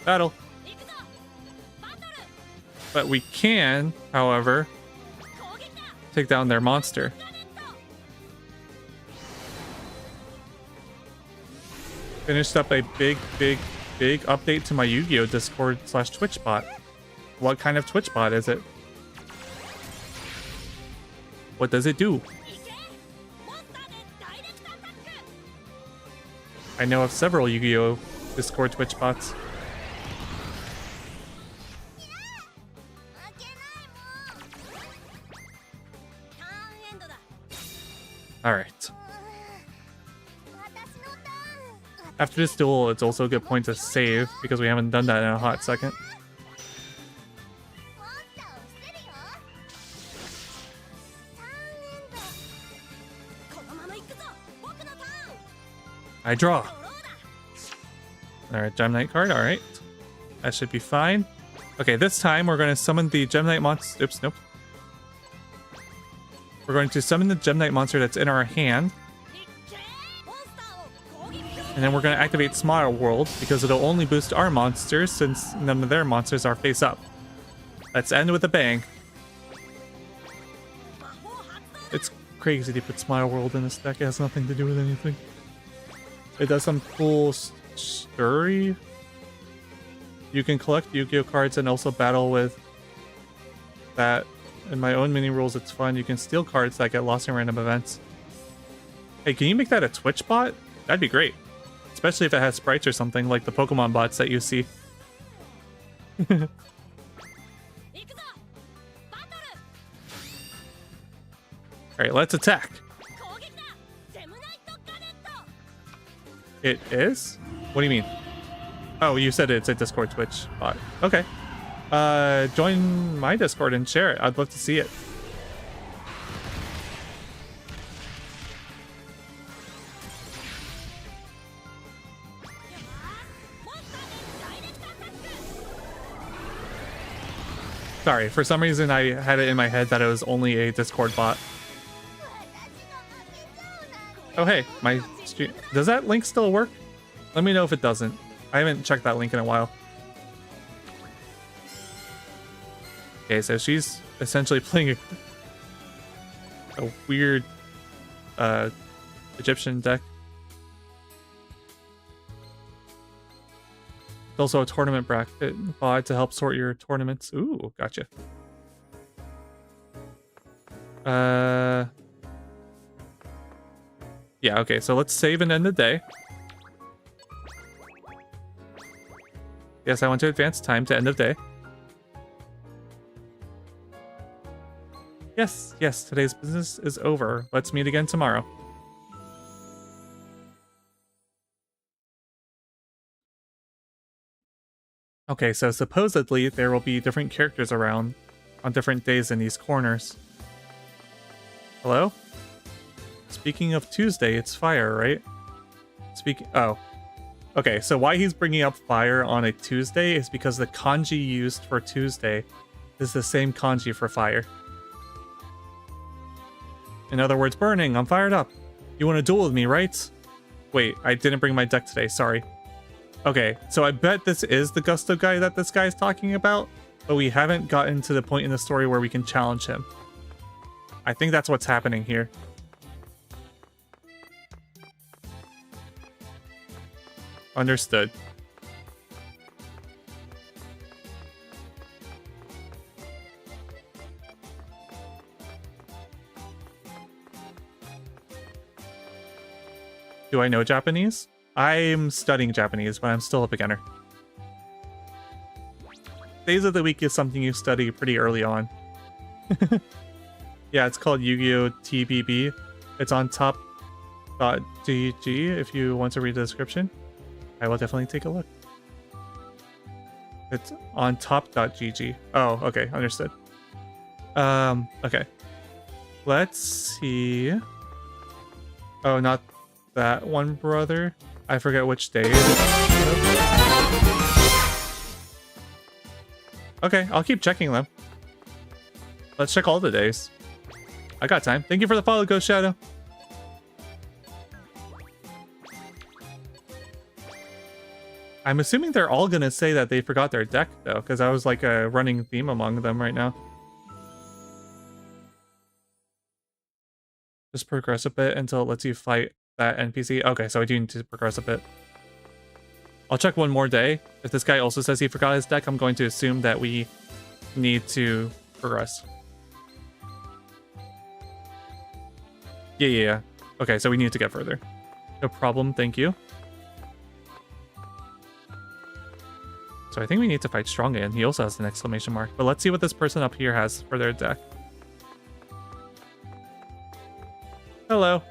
Battle. But we can, however, take down their monster. Finished up a big update to my Yu-Gi-Oh! Discord/Twitch bot. What kind of Twitch bot is it? What does it do? I know of several Yu-Gi-Oh! Discord Twitch bots. Alright. After this duel, it's also a good point to save, because we haven't done that in a hot second. I draw. Alright, Gem Knight card, alright. That should be fine. Okay, this time we're going to summon the Gem Knight monster. Oops, nope. We're going to summon the Gem Knight monster that's in our hand. And then we're going to activate Smile World, because it'll only boost our monsters since none of their monsters are face up. Let's end with a bang. It's crazy to put Smile World in this deck. It has nothing to do with anything. It does some cool story. You can collect Yu-Gi-Oh cards and also battle with that. In my own mini rules, it's fun. You can steal cards that get lost in random events. Hey, can you make that a Twitch bot? That'd be great. Especially if it has sprites or something, like the Pokemon bots that you see. Alright, let's attack. It is? What do you mean? Oh, you said it's a Discord Twitch bot. Okay. Join my Discord and share it. I'd love to see it. Sorry, for some reason I had it in my head that it was only a Discord bot. Oh hey, my stream. Does that link still work? Let me know if it doesn't. I haven't checked that link in a while. Okay, so she's essentially playing a weird Egyptian deck. It's also a tournament bracket bot to help sort your tournaments. Ooh, gotcha. Yeah, okay, so let's save and end the day. Yes, I want to advance time to end of day. Yes, yes, today's business is over. Let's meet again tomorrow. Okay, so supposedly there will be different characters around on different days in these corners. Hello? Speaking of Tuesday, it's fire, right? Oh. Okay, so why he's bringing up fire on a Tuesday is because the kanji used for Tuesday is the same kanji for fire. In other words, burning, I'm fired up. You want to duel with me, right? Wait, I didn't bring my deck today, sorry. Okay, so I bet this is the Gusto guy that this guy is talking about, but we haven't gotten to the point in the story where we can challenge him. I think that's what's happening here. Understood. Do I know Japanese? I'm studying Japanese, but I'm still a beginner. Days of the week is something you study pretty early on. Yeah, it's called Yu-Gi-Oh! TBB. It's on top.gg if you want to read the description. I will definitely take a look. It's on top.gg. Oh, okay, understood. Okay. Let's see. Oh, not that one, brother. I forget which day it is. Okay, I'll keep checking them. Let's check all the days. I got time. Thank you for the follow, Ghost Shadow. I'm assuming they're all gonna say that they forgot their deck, though, because that was like a running theme among them right now. Just progress a bit until it lets you fight that NPC. Okay, so I do need to progress a bit. I'll check one more day. If this guy also says he forgot his deck, I'm going to assume that we need to progress. Yeah. Okay, so we need to get further. No problem, thank you. So I think we need to fight Strong again. He also has an exclamation mark. But let's see what this person up here has for their deck. Hello.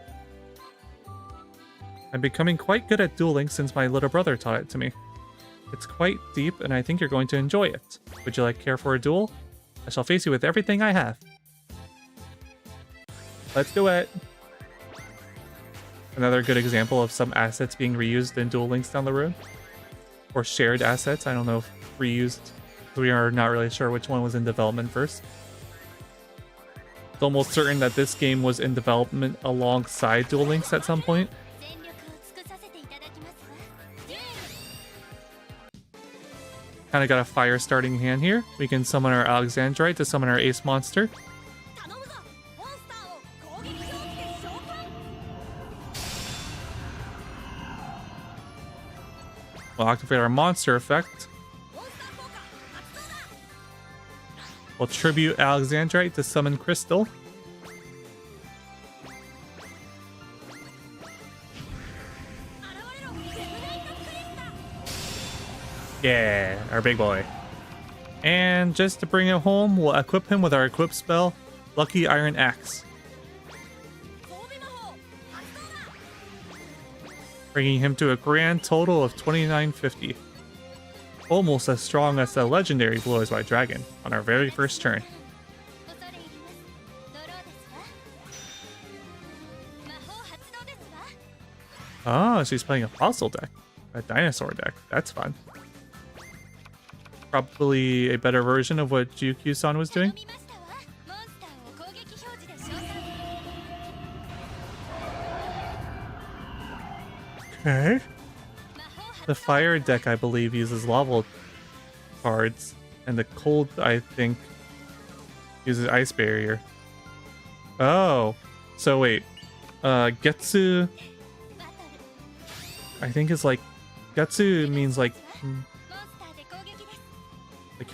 I'm becoming quite good at dueling since my little brother taught it to me. It's quite deep, and I think you're going to enjoy it. Would you like care for a duel? I shall face you with everything I have. Let's do it. Another good example of some assets being reused in Duel Links down the road. Or shared assets. I don't know if reused. We are not really sure which one was in development first. It's almost certain that this game was in development alongside Duel Links at some point. Kind of got a fire starting hand here. We can summon our Alexandrite to summon our ace monster. We'll activate our monster effect. We'll tribute Alexandrite to summon Crystal. Yeah, our big boy. And just to bring it home, we'll equip him with our equip spell, Lucky Iron Axe. Bringing him to a grand total of 2950. Almost as strong as the legendary Blows by Dragon on our very first turn. Oh, she's playing a fossil deck. A dinosaur deck. That's fun. Probably a better version of what Jukyu-san was doing. Okay. The fire deck, I believe, uses lava cards, and the cold, I think, uses ice barrier. Oh, so wait, Getsu, I think is like, Getsu means like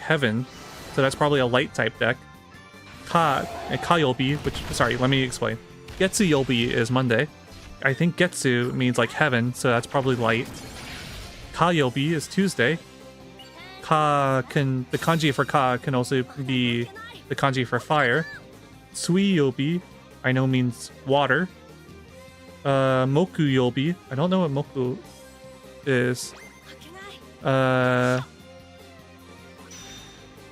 heaven, so that's probably a light type deck. Ka-yobi, which, sorry, let me explain. Getsu-yobi is Monday. I think Getsu means like heaven, so that's probably light. Ka-yobi is Tuesday. The kanji for Ka can also be the kanji for fire. Sui-yobi, I know means water. Moku-yobi, I don't know what Moku is.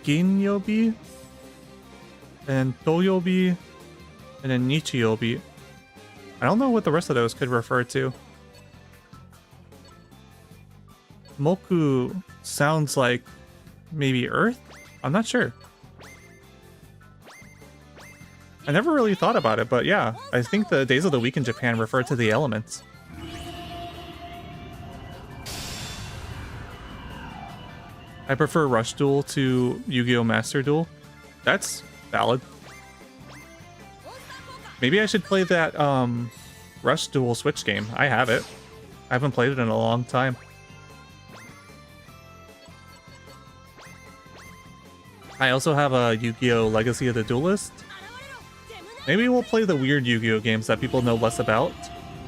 Gin-yobi, and To-yobi, and then Nichi-yobi. I don't know what the rest of those could refer to. Moku sounds like maybe Earth? I'm not sure. I never really thought about it, but yeah, I think the days of the week in Japan refer to the elements. I prefer Rush Duel to Yu-Gi-Oh! Master Duel. That's valid. Maybe I should play that Rush Duel Switch game. I have it. I haven't played it in a long time. I also have a Yu-Gi-Oh! Legacy of the Duelist. Maybe we'll play the weird Yu-Gi-Oh! Games that people know less about.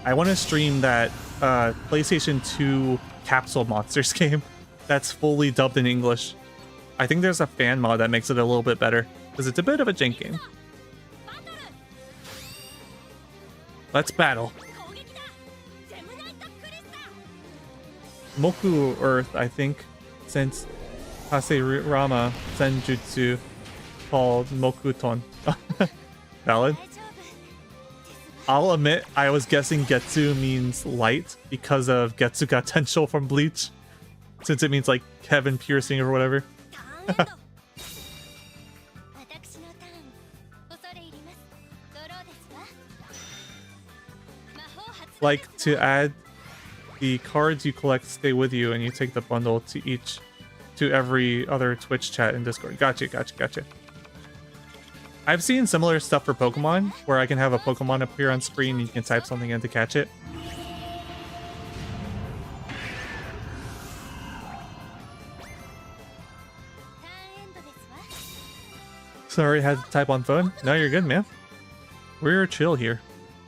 I want to stream that PlayStation 2 Capsule Monsters game that's fully dubbed in English. I think there's a fan mod that makes it a little bit better because it's a bit of a jank game. Let's battle. Moku Earth, I think, since Haserama Senjutsu called Mokuton. Valid. I'll admit I was guessing Getsu means light because of Getsuga Tensho from Bleach, since it means like heaven piercing or whatever. Like to add the cards you collect stay with you and you take the bundle to every other Twitch chat and Discord. Gotcha. I've seen similar stuff for Pokemon where I can have a Pokemon appear on screen and you can type something in to catch it. Sorry, had to type on phone. No, you're good, man. We're chill here.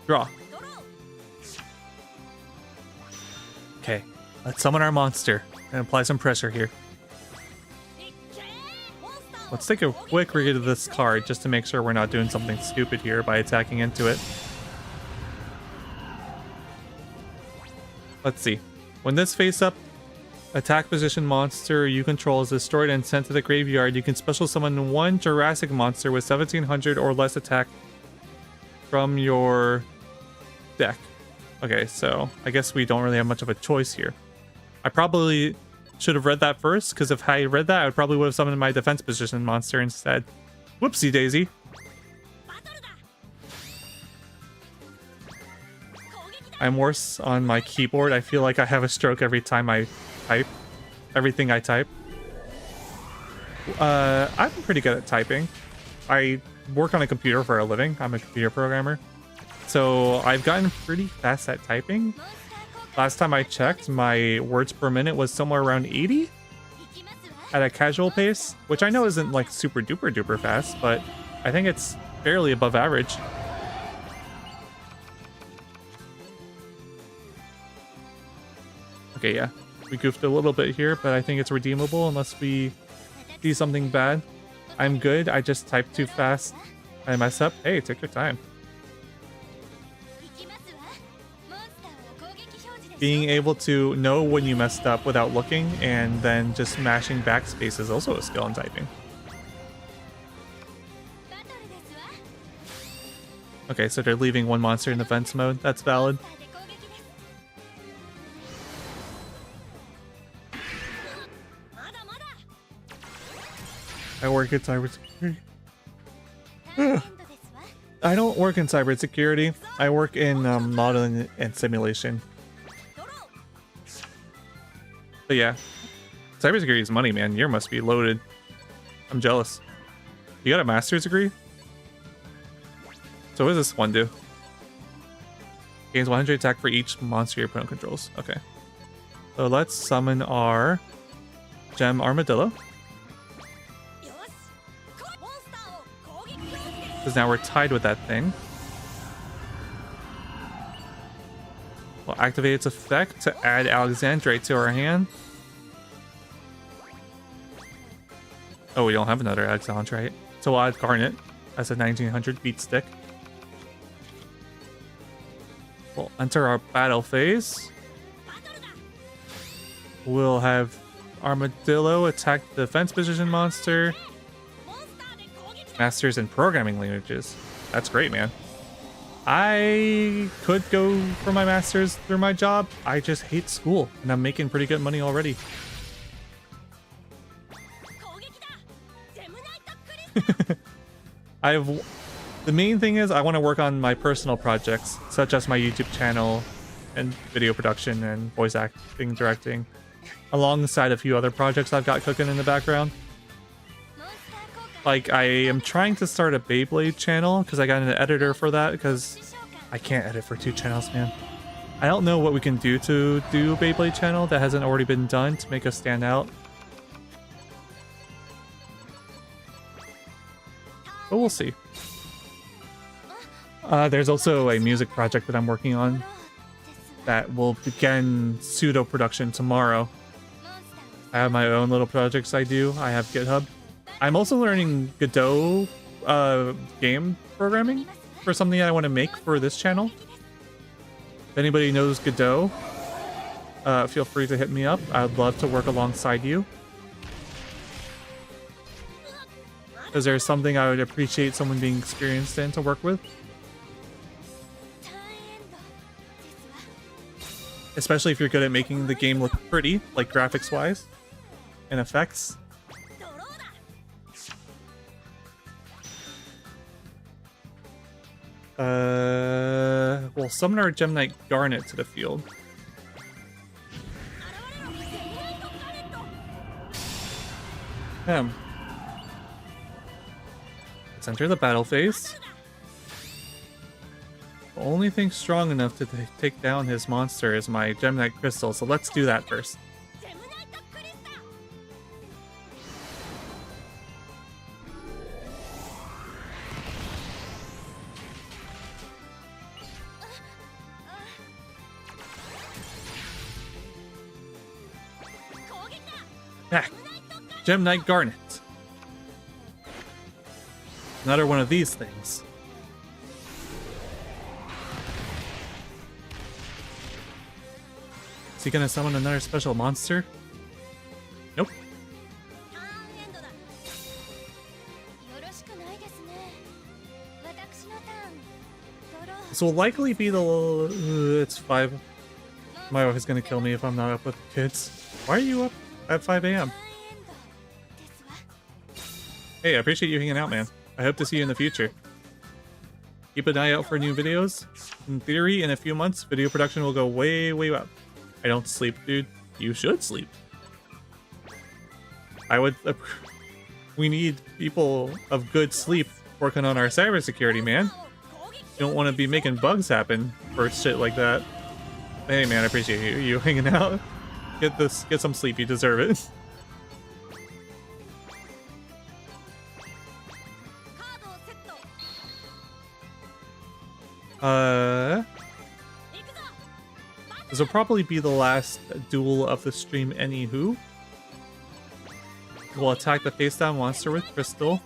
Draw. Okay, let's summon our monster and apply some pressure here. Let's take a quick read of this card just to make sure we're not doing something stupid here by attacking into it. Let's see. When this face-up attack position monster you control is destroyed and sent to the graveyard, you can special summon one Jurassic monster with 1700 or less attack from your deck. Okay, so I guess we don't really have much of a choice here. I probably should have read that first, because if I read that, I probably would have summoned my defense position monster instead. Whoopsie daisy. I'm worse on my keyboard. I feel like I have a stroke every time I type. Everything I type. I'm pretty good at typing. I work on a computer for a living. I'm a computer programmer. So I've gotten pretty fast at typing. Last time I checked, my words per minute was somewhere around 80 at a casual pace, which I know isn't like super duper duper fast, but I think it's fairly above average. Okay, yeah, we goofed a little bit here, but I think it's redeemable unless we see something bad. I'm good. I just typed too fast. I mess up. Hey, take your time. Being able to know when you messed up without looking and then just mashing backspace is also a skill in typing. Okay, so they're leaving one monster in defense mode. That's valid. I work in cybersecurity. I don't work in cybersecurity. I work in modeling and simulation. But yeah, cybersecurity is money, man. Yours must be loaded. I'm jealous. You got a master's degree? So what does this one do? Gains 100 attack for each monster your opponent controls. Okay. So let's summon our Gem Armadillo. Because now we're tied with that thing. We'll activate its effect to add Alexandrite to our hand. Oh, we don't have another Alexandrite. So we'll add Garnet as a 1900 beat stick. We'll enter our battle phase. We'll have Armadillo attack the defense position monster. Masters in programming languages. That's great, man. I could go for my master's through my job. I just hate school, and I'm making pretty good money already. The main thing is I want to work on my personal projects, such as my YouTube channel and video production and voice acting, directing, alongside a few other projects I've got cooking in the background. Like, I am trying to start a Beyblade channel because I got an editor for that, because I can't edit for 2 channels, man. I don't know what we can do to do a Beyblade channel that hasn't already been done to make us stand out. But we'll see. There's also a music project that I'm working on that will begin pseudo production tomorrow. I have my own little projects I do. I have GitHub. I'm also learning Godot game programming for something I want to make for this channel. If anybody knows Godot, feel free to hit me up. I'd love to work alongside you. Is there something I would appreciate someone being experienced in to work with? Especially if you're good at making the game look pretty, like graphics-wise and effects. We'll summon our Gem Knight Garnet to the field. Let's enter the battle phase. The only thing strong enough to take down his monster is my Gem Knight Crystal, so let's do that first. Back. Gem Knight Garnet. Another one of these things. Is he gonna summon another special monster? Nope. This will likely be the... it's 5. My wife is gonna kill me if I'm not up with the kids. Why are you up at 5 a.m.? Hey, I appreciate you hanging out, man. I hope to see you in the future. Keep an eye out for new videos. In theory, in a few months, video production will go way, way up. I don't sleep, dude. You should sleep. I would... we need people of good sleep working on our cybersecurity, man. You don't want to be making bugs happen for shit like that. Hey, man, I appreciate you hanging out. Get some sleep. You deserve it. This will probably be the last duel of the stream anywho. We'll attack the face down monster with Crystal.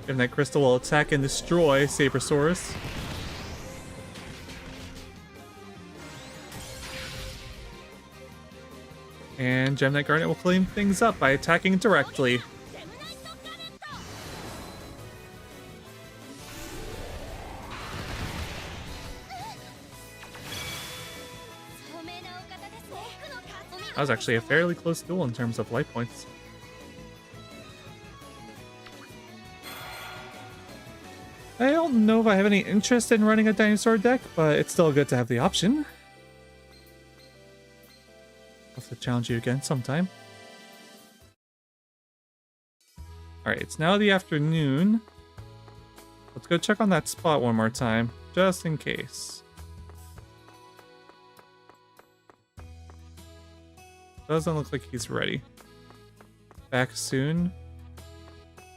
And that Crystal will attack and destroy Sabersaurus. And Gem Knight Garnet will clean things up by attacking directly. That was actually a fairly close duel in terms of life points. I don't know if I have any interest in running a dinosaur deck, but it's still good to have the option. I'll have to challenge you again sometime. Alright, it's now the afternoon. Let's go check on that spot one more time, just in case. Doesn't look like he's ready. Back soon.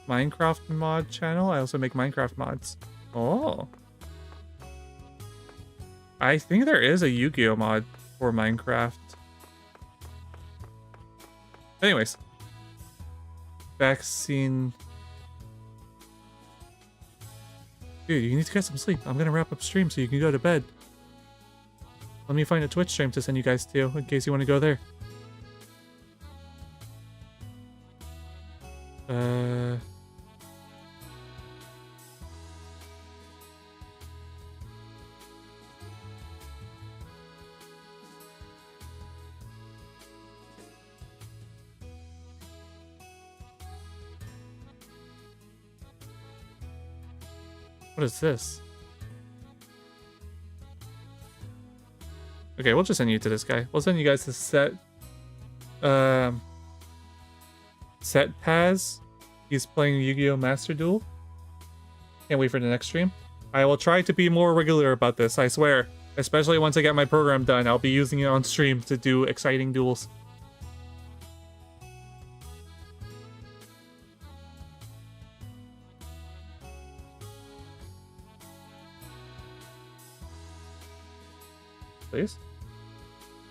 Minecraft mod channel. I also make Minecraft mods. Oh. I think there is a Yu-Gi-Oh mod for Minecraft. Anyways. Vaccine. Dude, you need to get some sleep. I'm gonna wrap up stream so you can go to bed. Let me find a Twitch stream to send you guys to, in case you want to go there. What is this? Okay, we'll just send you to this guy. We'll send you guys to Set Paz. He's playing Yu-Gi-Oh! Master Duel. Can't wait for the next stream. I will try to be more regular about this, I swear. Especially once I get my program done, I'll be using it on stream to do exciting duels. please.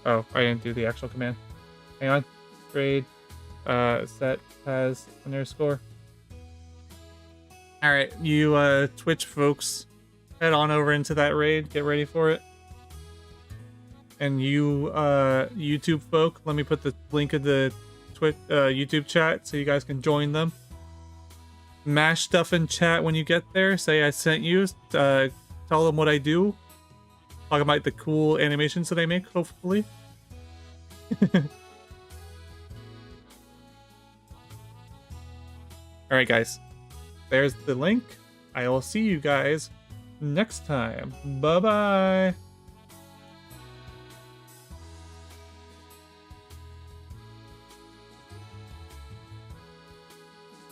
Oh, I didn't do the actual command. Hang on. Raid set has underscore. Alright, you Twitch folks, head on over into that raid, get ready for it. And you YouTube folk, let me put the link in the YouTube chat so you guys can join them. Mash stuff in chat when you get there, say I sent you, tell them what I do. Talk about the cool animations that I make, hopefully. Alright guys, there's the link. I will see you guys next time. Bye-bye!